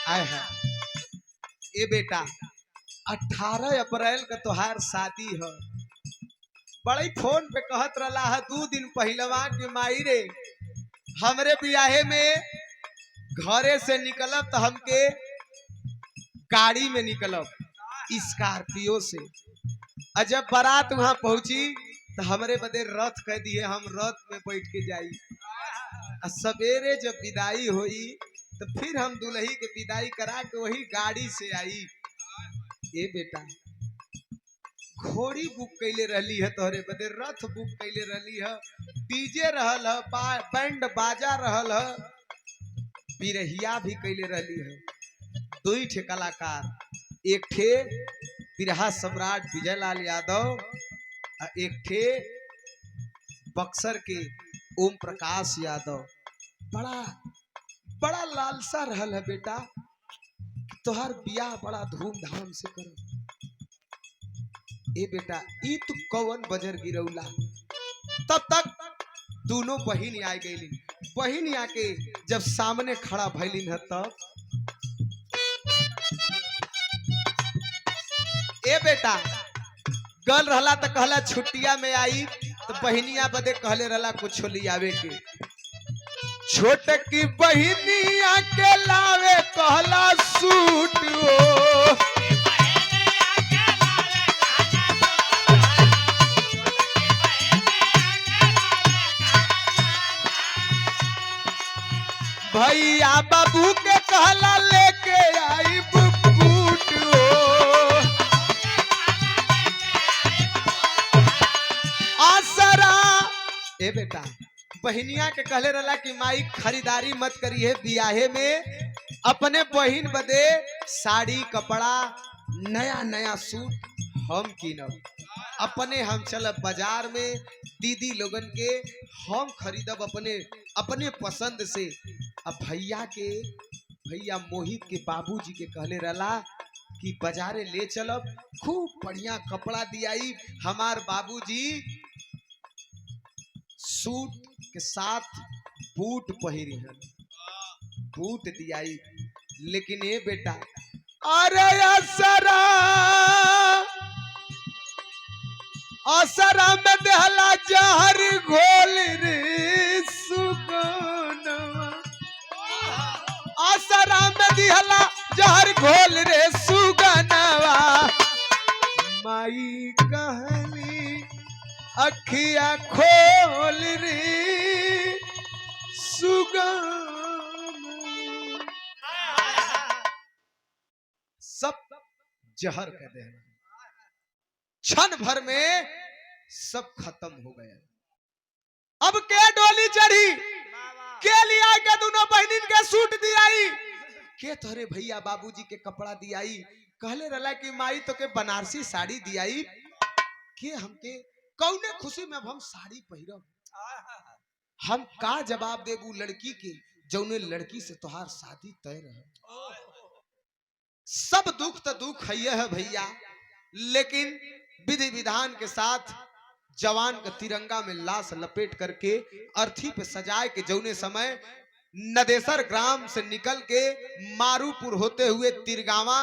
आय है ए बेटा 18 अप्रैल का तोहार शादी है। बड़ी फोन पे कहत रहा है 2 दिन पहलवा के माई रे हमरे बियाहे में घरे से निकलब तो हमके गाड़ी में निकलब स्कॉर्पियो से। और जब बारात वहां पहुंची तो हमरे बदे रथ कह दिए, हम रथ में बैठ के जाई। सवेरे जब विदाई हुई तो फिर हम दुल्ही के विदाई करा के वही गाड़ी से आई। ए बेटा घोड़ी बुक कैले रहली है तोहरे बदे, रथ बुक कैले रहली है, डीजे रहल है, बैंड बाजा रहल है, बिरहिया भी कैले रहली है। 2 ठे कलाकार, एक ठे बिरहा सम्राट विजय लाल यादव और एक ठे बक्सर के ओम प्रकाश यादव बड़ा बड़ा लालसा रहल है बेटा, तोहर बियाह बड़ा धूमधाम से करो। ए बेटा ई तू कौन बजर गिरौला। तब तक दोनों बहिन आ गई। बहिन आके जब सामने खड़ा भैलिन है तब ए बेटा गल रहला तो कहला छुट्टिया में आई, तो बहिनिया बदे कहले रहला कुछ लियावे के। छोट की बहिनिया के लावे कहला सूट हो। भैया बाबू के कहला लेके आई बूट हो। आसरा ए बेटा बहिनिया के कहले रहला कि माई खरीदारी मत करिए, बियाहे में अपने बहिन बदे साड़ी कपड़ा नया नया सूट हम कीनब, अपने हम चलब बाजार में दीदी लोगन के हम खरीदब अपने अपने पसंद से। अब भैया मोहित के बाबूजी के कहले रहला कि बाजारे ले चलब, खूब बढ़िया कपड़ा दियाई। हमार बाबूजी सूट के साथ बूट पहिरी है, बूट दियाई। लेकिन ए बेटा अरे असरा में देहला जहर घोल रे सुगनवा। असरा में देहला जहर घोल रे सुगनवा। माई कहली अखिया खोल रे सुगन। सब जहर कह दे, क्षण भर में सब खत्म हो गया। अब के डोली चढ़ी, के लिया के दोनों बहनिन के सूट दियाई, के तोरे भैया बाबूजी के कपड़ा दियाई। कहले रहला कि माई तो के बनारसी साड़ी दियाई, के हमके कौने खुशी में अब हम साड़ी पहिरब। हम का जवाब देबू लड़की के जौने लड़की से तोहार शादी तय रहे। सब दुख तो दुख है भैया, लेकिन विधि विधान के साथ जवान का तिरंगा में लाश लपेट करके अर्थी पे सजाए के जौने समय नदेसर ग्राम से निकल के मारूपुर होते हुए तिरगावा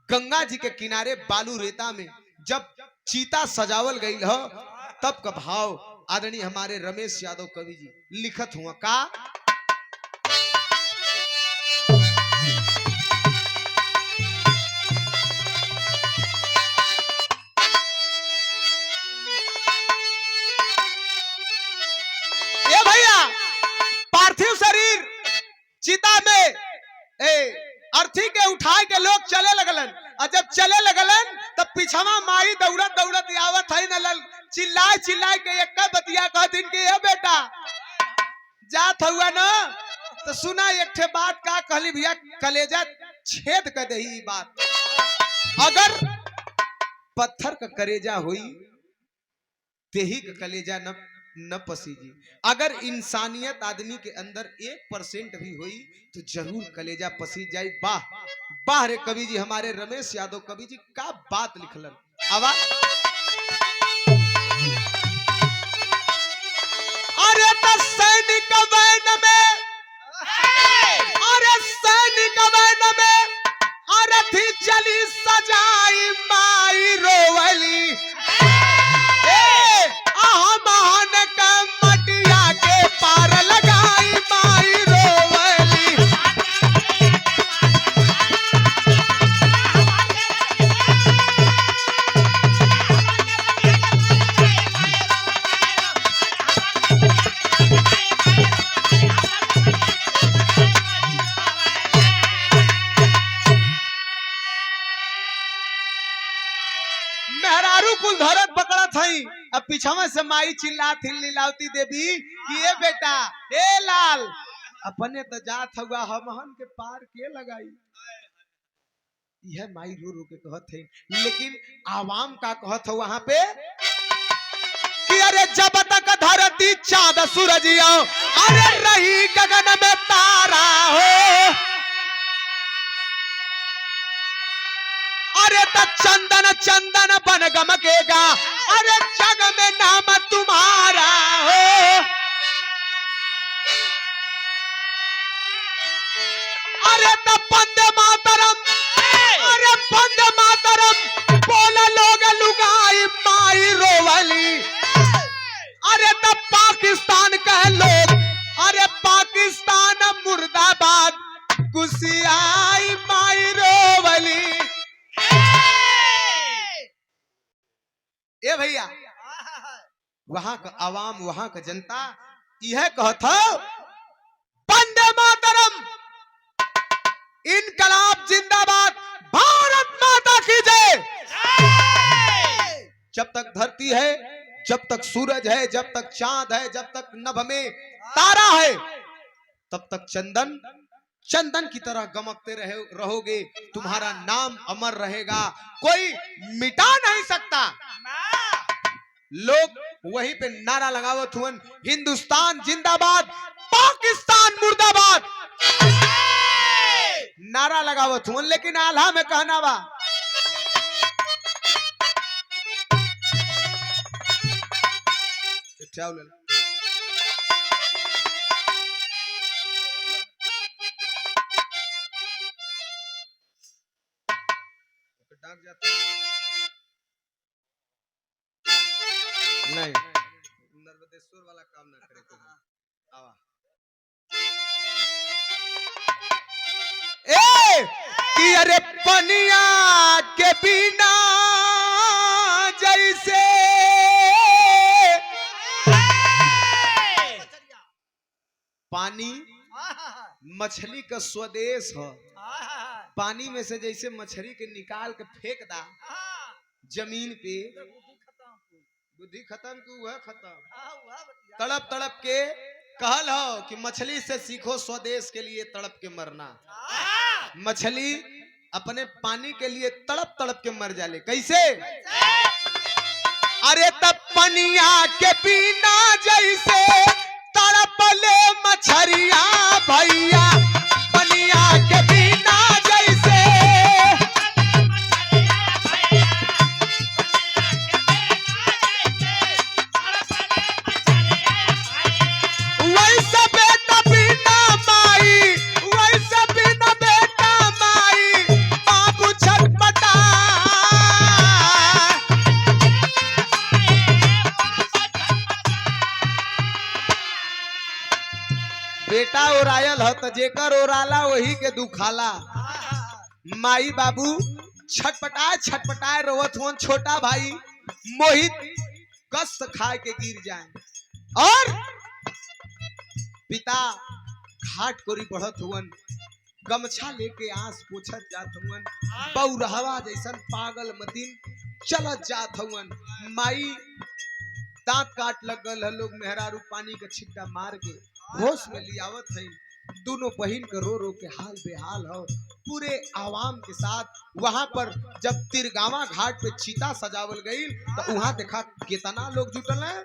गंगा जी के किनारे बालू रेता में जब चीता सजावल गई हो, तब का भाव आदरणीय हमारे रमेश यादव कवि जी लिखत हुआ का। ये भैया पार्थिव शरीर चिता में अर्थी के उठाए के लोग चले लगलन, और जब चले लगलन तब पिछवा माई दौड़त दौड़त आवत है न, चिल्लाए चिल्लाए के एक बतिया कहतिन कि ए बेटा जात हुआ ना तो सुना एक ठे बात का कहली भैया, कलेजा छेद कर दही बात। अगर पत्थर का कलेजा हुई तेही का कलेजा न पसीजी। अगर इंसानियत आदमी के अंदर 1% भी हुई तो जरूर कलेजा पसीज जाए। वाह वाह रे कवि जी, हमारे रमेश यादव कवि जी का बात लिखलन। आवाज अरे तो सैनिक वैन में, अरे सैनिक वैन में अरे थी चली सजाई माई रोवली। महान का मटिया के पार लगाई माई रोवली। मेहरारू कुल धरत पकड़ा थई, अब पीछवा से माई चिल्लाती लीलावती देवी कि ए बेटा ए लाल अपने तो जात हुआ हमहन के पार के लगाई। यह माई रो रो के कहत है, लेकिन आवाम का कहत हो वहां पे कि अरे अरे जब तक धरती चांद सूरजिया अरे रही गगन में तारा हो, अरे त चंदन चंदन बन गमकेगा अरे जग में नाम तुम्हारा हो। अरे त वंदे मातरम, अरे वंदे मातरम बोला लोग लुगाई माई रोवली, अरे त पाकिस्तान कह लोग अरे पाकिस्तान मुर्दाबाद गुस्सियाई माई रोवली। ए भैया वहां का आवाम वहां का जनता यह कहता वंदे मातरम, इनकलाब जिंदाबाद, भारत माता की जय। जब तक धरती है, जब तक सूरज है, जब तक चांद है, जब तक नभ में तारा है, तब तक चंदन चंदन की तरह गमकते रहोगे, तुम्हारा नाम अमर रहेगा, कोई मिटा नहीं सकता। लोग वहीं पे नारा लगावत हुए हिंदुस्तान जिंदाबाद पाकिस्तान मुर्दाबाद, नारा लगावत हुए, लेकिन आल्हा में कहना बा नहीं, नर्मदेश्वर वाला काम ना करे आवा। ए कि अरे पनिया के बिना जैसे पानी मछली का स्वदेश है, पानी में से जैसे मछली के निकाल के फेंक दा जमीन पे, बुद्धि खत्म की वह खत्म, तड़प तड़प के कहल हो कि मछली से सीखो स्वदेश के लिए तड़प के मरना। मछली अपने पानी के लिए तड़प तड़प के मर जाले, कैसे? अरे तब पनिया के बिना जैसे तड़प ले मछरिया भैया, पनिया के बिना जैसे वैसा बेटा बिना माई, वैसा बिना बेटा माई बाबू छटपटा। बेटा ओरायल हो तो जेकर ओराला वही के दुखाला। माई बाबू छटपटाए छटपटाए रोवत होन, छोटा भाई मोहित कष्ट खाए के गिर जाए और पिता घाट कोरी बढ़त हुवन, गमछा लेके आंस पोछत जात हुवन, बौरहवा जैसन पागल मतीन चलत जात हुवन। माई दांत काट लगल है, लोग मेहरारू पानी का छिट्टा मार के होश में लियावत है। दोनों बहन के रो रो के हाल बेहाल हो। पूरे आवाम के साथ वहां पर जब तिरगावा घाट पे चीता सजावल गई तो वहां देखा कितना लोग जुटल है।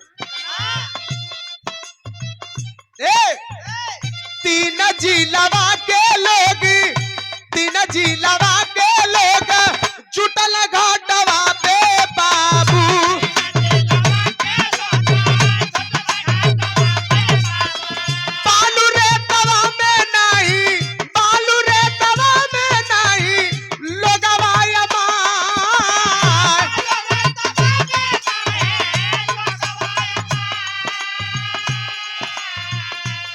तीन जिलावा के लोग, तीन जिलावा के लोग जुटल घाटवा पे बाबू। बालू रे तवा में नहीं, बालू रे तवा में नहीं लोगवा यमार।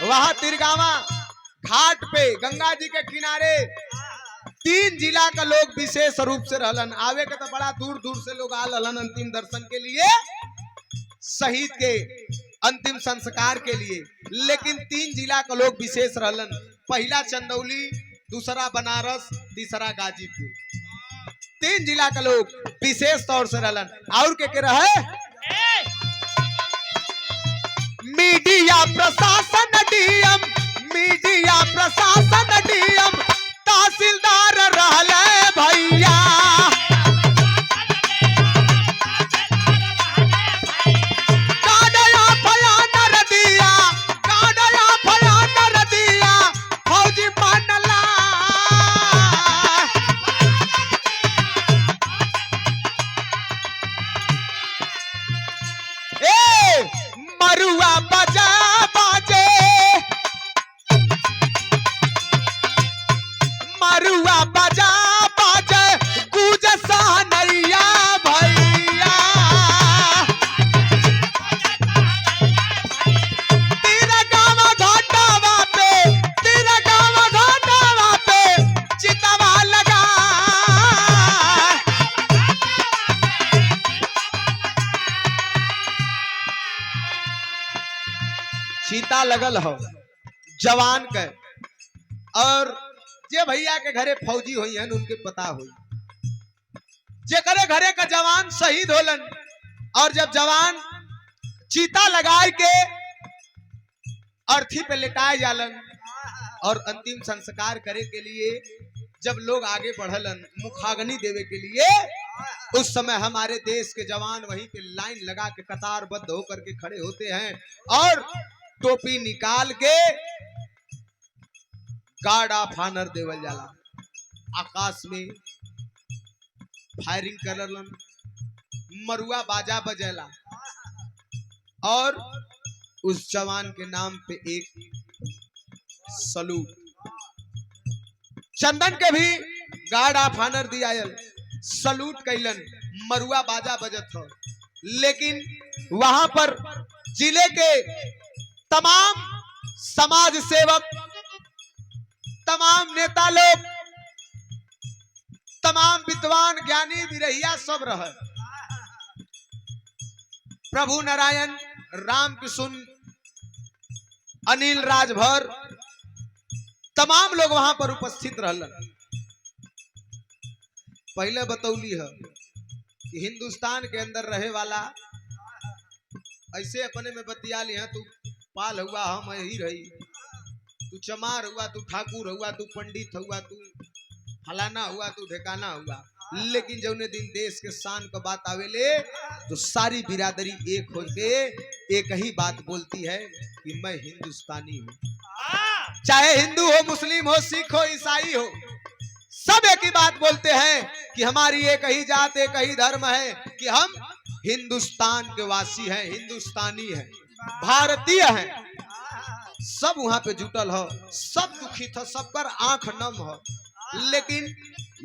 वहां तिरगावा घाट पे गंगा जी के किनारे 3 जिला का लोग विशेष रूप से रहलन। आवे के तो बड़ा दूर दूर से लोग आल रहलन अंतिम दर्शन के लिए, शहीद के अंतिम संस्कार के लिए, लेकिन 3 जिला का लोग विशेष रहलन। पहला चंदौली, दूसरा बनारस, तीसरा गाजीपुर। 3 जिला का लोग विशेष तौर से रहलन। और के रहे मीडिया प्रशासन डीएम, मीडिया प्रशासन डीएम तहसीलदार रहले भैया। कार्ड लगल हो जवान के, और जे भैया के घरे फौजी हुई हैं उनके पता हुई, जे करे घरे का जवान शहीद होलन, और जब जवान चीता लगाए के अर्थी पे लेटाए जालन और अंतिम संस्कार करे के लिए जब लोग आगे बढ़लन मुखाग्नि देवे के लिए, उस समय हमारे देश के जवान वहीं पे लाइन लगा के कतारबद्ध होकर के खड़े होते हैं और टोपी निकाल के गार्ड ऑफ ऑनर देवल जाला। आकाश में फायरिंग करलन, मरुआ बाजा बजेला और उस जवान के नाम पे एक सलूट। चंदन के भी गार्ड ऑफ ऑनर दिया, सलूट कैलन, मरुआ बाजा बजत हो, लेकिन वहां पर जिले के तमाम समाज सेवक, तमाम नेता लोग, तमाम विद्वान ज्ञानी विरहिया सब रहे। प्रभु नारायण, राम किशुन, अनिल राजभर, तमाम लोग वहां पर उपस्थित रहलन। पहले बतौली है कि हिंदुस्तान के अंदर रहे वाला ऐसे अपने में बतिया ली है, तू पाल हुआ हम यही रही, तू चमार हुआ, तू ठाकुर हुआ, तू पंडित हुआ, तू फलाना हुआ, तू ढेकाना हुआ, लेकिन जब दिन देश के शान का बात आवेले तो सारी बिरादरी एक होके एक ही बात बोलती है कि मैं हिंदुस्तानी हूँ। चाहे हिंदू हो, मुस्लिम हो, सिख हो, ईसाई हो, सब एक ही बात बोलते हैं कि हमारी एक ही जात, एक ही धर्म है कि हम हिंदुस्तान के वासी हैं, हिंदुस्तानी हैं, भारतीय हैं। सब वहां पे जुटल हो, सब दुखित हो, सबकर आंख नम हो, लेकिन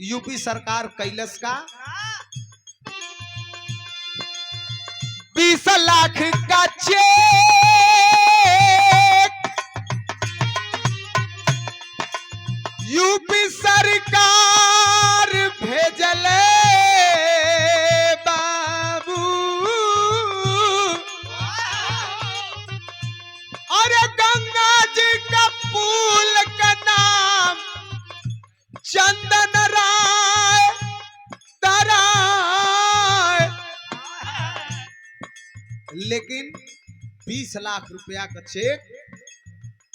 यूपी सरकार कैलस का 20 लाख का चेक यूपी सरकार भेजले बाबू, और गंगा जी का पुल का नाम चंदन राय तराय, लेकिन 20 लाख रुपया का चेक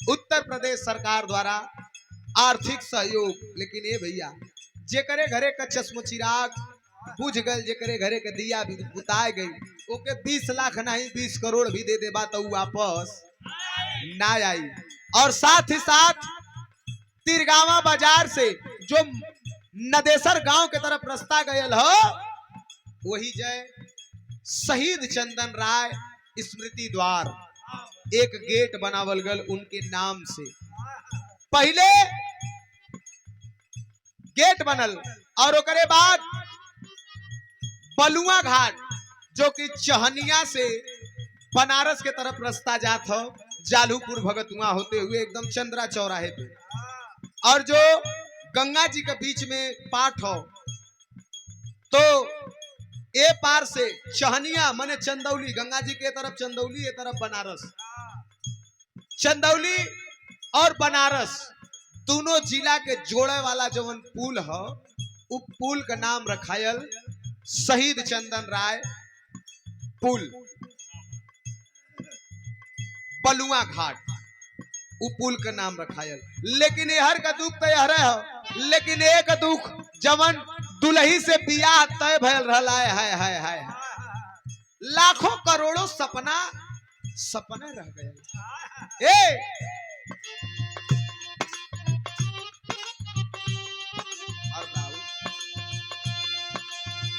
उत्तर प्रदेश सरकार द्वारा आर्थिक सहयोग। लेकिन ये भैया जेकरे घरे का चश्म चिराग बुझ गए, जेकरे घरे का दिया भी बुताए गई, ओके 20 लाख नहीं 20 करोड़ भी दे दे बात वापस ना आई। और साथ ही साथ तिरगावा बाजार से जो नदेसर गांव के तरफ रास्ता गयल हो, वही जय शहीद चंदन राय स्मृति द्वार एक गेट बनावल गल उनके नाम से। पहले गेट बनल और ओकरे बाद बलुआ घाट जो कि चहनिया से बनारस के तरफ रास्ता जात हो, जालूपुर भगतुआ होते हुए एकदम चंद्रा चौराहे पे, और जो गंगा जी के बीच में पाठ हो, तो ए पार से चहनिया माने चंदौली, गंगा जी के तरफ चंदौली, ये तरफ बनारस। चंदौली और बनारस दोनों जिला के जोड़े वाला जवन पुल है, उस पुल का नाम रखायल शहीद चंदन राय पुल, बलुआ घाट, उ पुल का नाम रखायल। लेकिन यहर का दुख तो यहरे हो, लेकिन एक दुख जवन दुल्ही से बियाह तय भयल रहा है, लाखों करोड़ों सपना सपने रह गए।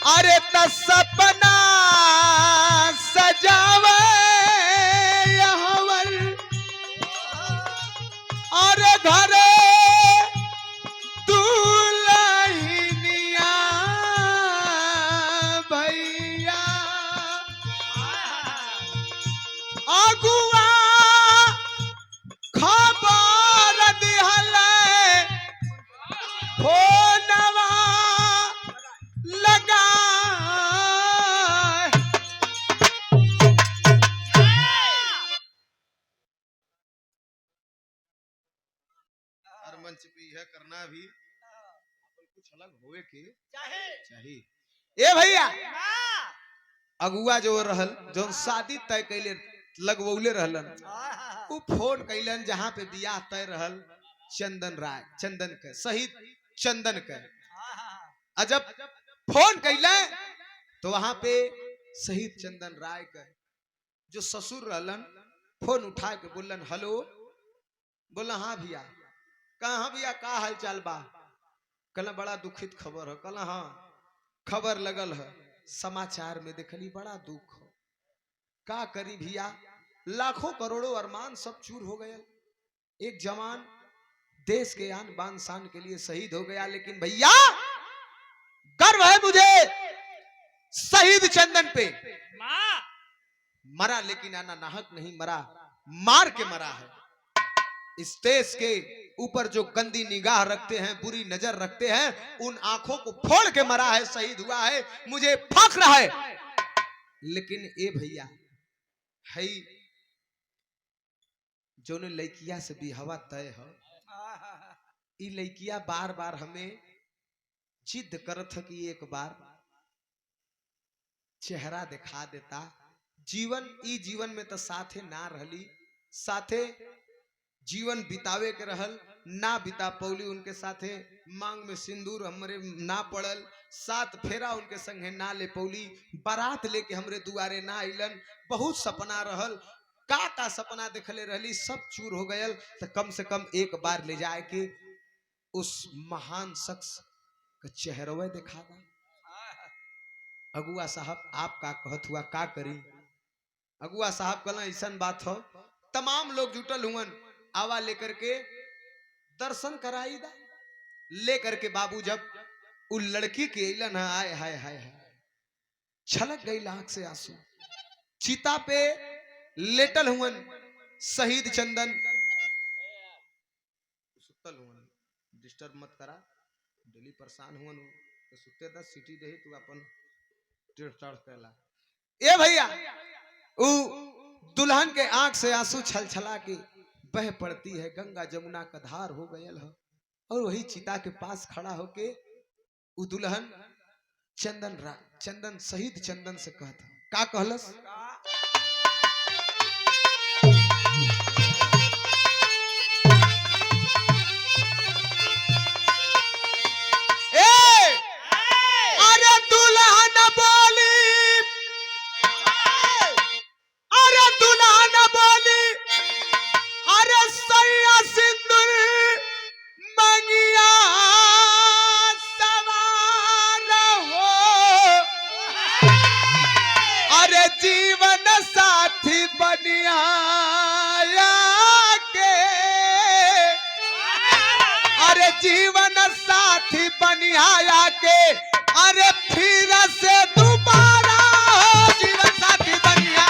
अरे त सपना सजावे हवल, अरे घरे दुल्हनिया भैया, अगुआ खबर दिहले फोनवा लगा मंच पे यह करना भी कुछ अलग होए के चाहे चाहिए। ए भैया हाँ, अगुआ जो रहल जो शादी तय कैले लगवौले रहलन वो फोन कैलन जहाँ पे बियाह तय रहल चंदन राय चंदन के शहीद चंदन के अजब फोन कैले तो वहां पे शहीद चंदन राय के जो ससुर रहलन फोन उठा के बोलन हेलो बोला हाँ भैया कहा भैया का हाल चाल बा कहला बड़ा दुखित खबर है कहला हाँ खबर लगल है समाचार में देखली बड़ा दुख हो का करी भैया लाखों करोड़ों अरमान सब चूर हो गए एक जवान देश के आन बान शान के लिए शहीद हो गया लेकिन भैया गर्व है मुझे शहीद चंदन पे माँ मरा लेकिन आना नाहक नहीं मरा मार के मरा है इस देश के ऊपर जो गंदी निगाह रखते हैं बुरी नजर रखते हैं उन आंखों को फोड़ के मरा है शहीद हुआ है मुझे फख्र है लेकिन ए भैया है जो ने लड़किया से भी हवा तय है ई लड़किया बार बार हमें जिद करत है कि एक बार चेहरा दिखा देता जीवन में तो साथे ना रहली साथे जीवन बितावे के रहल ना बिता पौली उनके साथे मांग में सिंदूर हमरे ना पड़ल साथ फेरा उनके संगे ना ले पौली बारात लेके हमरे दुआरे ना आइलन बहुत सपना रहल का सपना देखले रहली सब चूर हो गयल तो कम से कम एक बार ले जाए के उस महान शख्स का चेहरवा दिखा दा अगुआ साहब आप का कहत हुआ का करी अगुआ साहब कहला ऐसा बात हो तमाम लोग जुटल हुवन आवा लेकर के दर्शन कराई दा लेकर के बाबू जब उ लड़की के अलन आय हाय हाय हाय छलक गई आंख से आंसू चिता पे लेटल हुवन शहीद चंदन सुतल हुवन डिस्टर्ब मत करा दिल्ली परेशान हुवन तो सुते 10 सीटी दे तू अपन टेढ़ टाढ़ कहला ए भैया उ दुल्हन के आंख से आंसू छलछला के बह पड़ती है गंगा जमुना का धार हो गयल है और वही चिता के पास खड़ा होके उ दुल्हन चंदन शहीद चंदन से कहता का कहलस अरे दुल्हन बोली अरे सैया सिंदूर मंगिया सवार हो अरे जीवन साथी बनिया के अरे जीवन साथी बनिया के अरे फिर से दोबारा जीवन साथी बनिया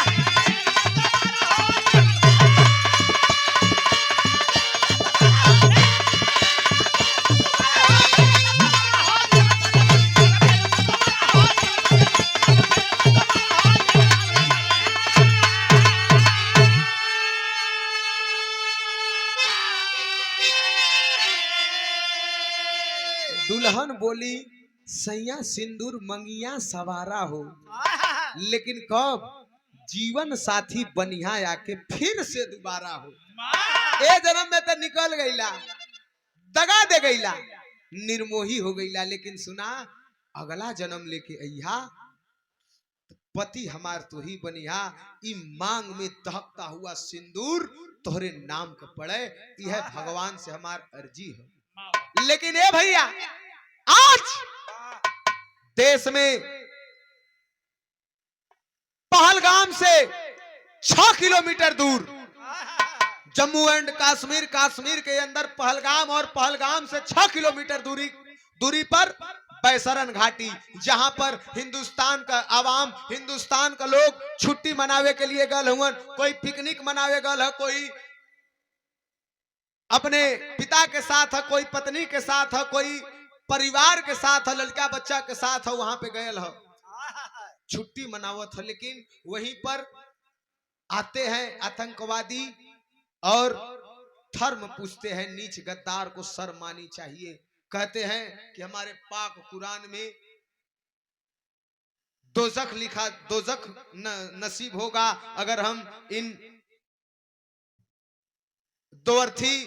दुल्हन बोली सैया सिंदूर मंगिया सवारा हो लेकिन कब जीवन साथी बनिया आके फिर से दोबारा हो ए जन्म में तो निकल गईला दगा दे गईला निर्मोही हो गईला लेकिन सुना अगला जन्म लेके अइहा पति हमार तो ही बनिया ई मांग में दहकता हुआ सिंदूर तोहरे नाम का पड़े यह भगवान से हमार अर्जी है लेकिन ए भैया आज देश में पहलगाम से 6 किलोमीटर दूर जम्मू एंड कश्मीर कश्मीर के अंदर पहलगाम और पहलगाम से 6 किलोमीटर दूरी पर बैसरन घाटी जहां पर हिंदुस्तान का आवाम हिंदुस्तान का लोग छुट्टी मनावे के लिए गल हुआ कोई पिकनिक मनावे गल है कोई अपने पिता के साथ है कोई पत्नी के साथ है कोई परिवार के साथ है लड़का बच्चा के साथ है वहां पे गयल है छुट्टी मनावत है लेकिन वहीं पर आते हैं आतंकवादी और धर्म पूछते हैं, नीच गद्दार को शर्म आनी चाहिए। कहते हैं कि हमारे पाक कुरान में दोजख लिखा, दोजख नसीब होगा अगर हम इन दो अर्थी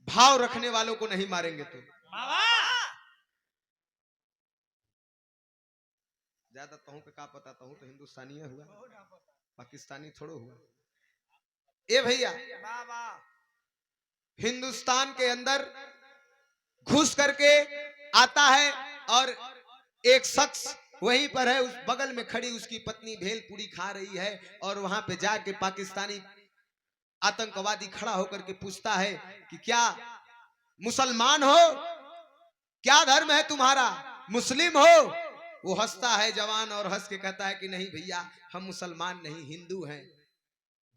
भाव रखने वालों को नहीं मारेंगे तो। ज्यादा तहु पे का पता, तहु तो हिंदुस्तानी हुआ, पाकिस्तानी थोड़ो हुआ। ए भैया, हिंदुस्तान के अंदर घुस करके आता है और एक शख्स वहीं पर है, उस बगल में खड़ी उसकी पत्नी भेलपूरी खा रही है, और वहां पे जाके पाकिस्तानी आतंकवादी खड़ा होकर के पूछता है कि क्या मुसलमान हो, क्या धर्म है तुम्हारा, मुस्लिम हो? वो हंसता है जवान और हंस के कहता है कि नहीं भैया, हम मुसलमान नहीं, हिंदू हैं,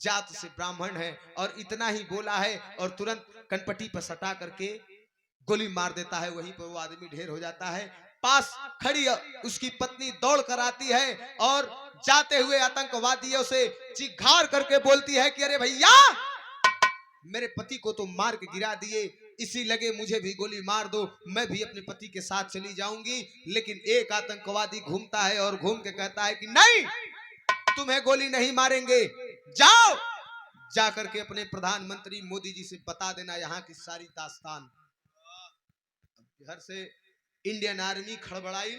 जात से ब्राह्मण है। और इतना ही बोला है और तुरंत कनपट्टी पर सटा करके गोली मार देता है। वहीं पर वो आदमी ढेर हो जाता है। पास खड़ी उसकी पत्नी दौड़ कर आती है और जाते हुए आतंकवादियों से चिघार करके बोलती है कि अरे भैया, मेरे पति को तो मार के गिरा दिए, इसी लगे मुझे भी गोली मार दो, मैं भी अपने पति के साथ चली जाऊंगी। लेकिन एक आतंकवादी घूमता है और घूम के कहता है कि नहीं, तुम्हें गोली नहीं मारेंगे, जाओ जाकर के अपने प्रधानमंत्री मोदी जी से बता देना यहाँ की सारी दास्तान। घर से इंडियन आर्मी खड़बड़ाई,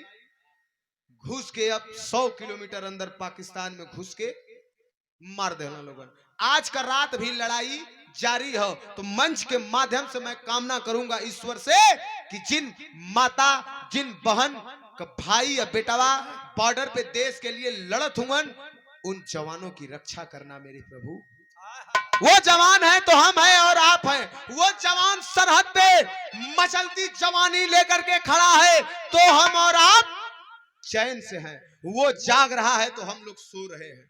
घुस के अब 100 किलोमीटर अंदर पाकिस्तान में घुस के मार देना लोगन। आज का रात भी लड़ाई जारी हो। तो मंच के माध्यम से मैं कामना करूंगा ईश्वर से कि जिन माता, जिन बहन का भाई या बेटवा बॉर्डर पे देश के लिए लड़त हुए, उन जवानों की रक्षा करना मेरे प्रभु। वो जवान है तो हम हैं और आप हैं। वो जवान सरहद पे मचलती जवानी लेकर के खड़ा है तो हम और आप चैन से हैं। वो जाग रहा है तो हम लोग सो रहे हैं।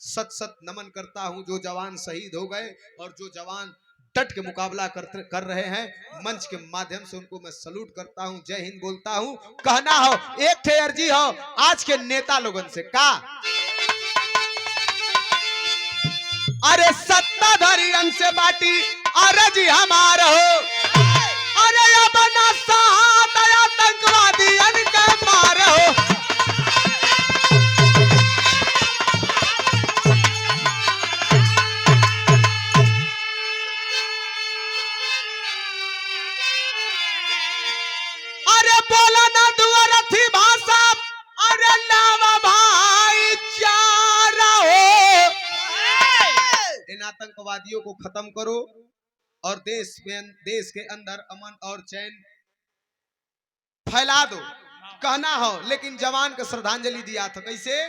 सत सत नमन करता हूं जो जवान शहीद हो गए और जो जवान डट के मुकाबला कर रहे हैं। मंच के माध्यम से उनको मैं सलूट करता हूं, जय हिंद बोलता हूं। कहना हो एक थे अर्जी हो आज के नेता लोगन से, का अरे सत्ताधारी रंग से बाटी अर्जी हमार हो, अरे अब ना साथ आतंकवादी अनके मार हो। अरे बोला ना दुआर थी भाषा, अरे नावा भाई चारा हो। इन आतंकवादियों को खत्म करो और देश के अंदर अमन और चैन फैला दो, कहना हो। लेकिन जवान को श्रद्धांजलि दिया था कैसे?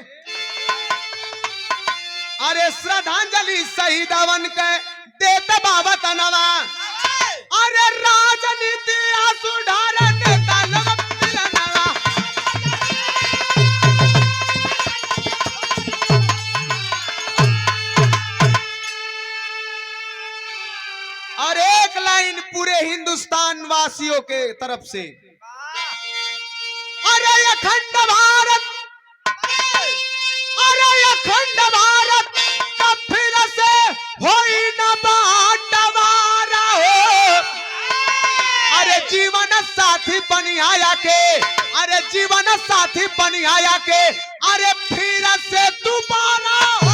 अरे श्रद्धांजलि शहीदवन के देते बाबा तनवा, अरे राजनीति सुधार नेता लोग पिलनवा। और एक लाइन पूरे हिंदुस्तान वासियों के तरफ से, अरे अखंड भारत, अरे अखंड भारत का फिर से होई न बांटवारा हो। अरे जीवन साथी बनिया के, अरे जीवन साथी बनिया के, अरे फिर से दोबारा हो।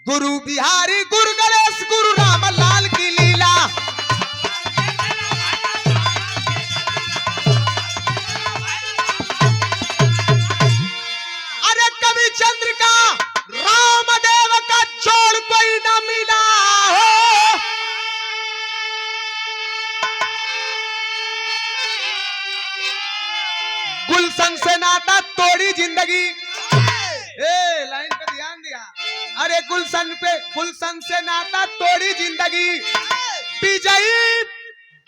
गुरु बिहारी, गुरु गणेश, गुरु रामलाल की लीला। अरे कवि चंद्रिका रामदेव का जोड़ कोई न मिला हो। गुलशन से नाता तोड़ी जिंदगी, लाइन पे ध्यान दिया। अरे गुलशन से नाता तोड़ी जिंदगी। विजयी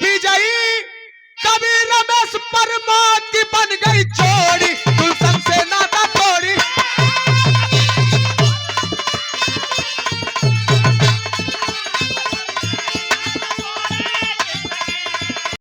विजयी कवि रमेश प्रमोद की बन गई जोड़ी।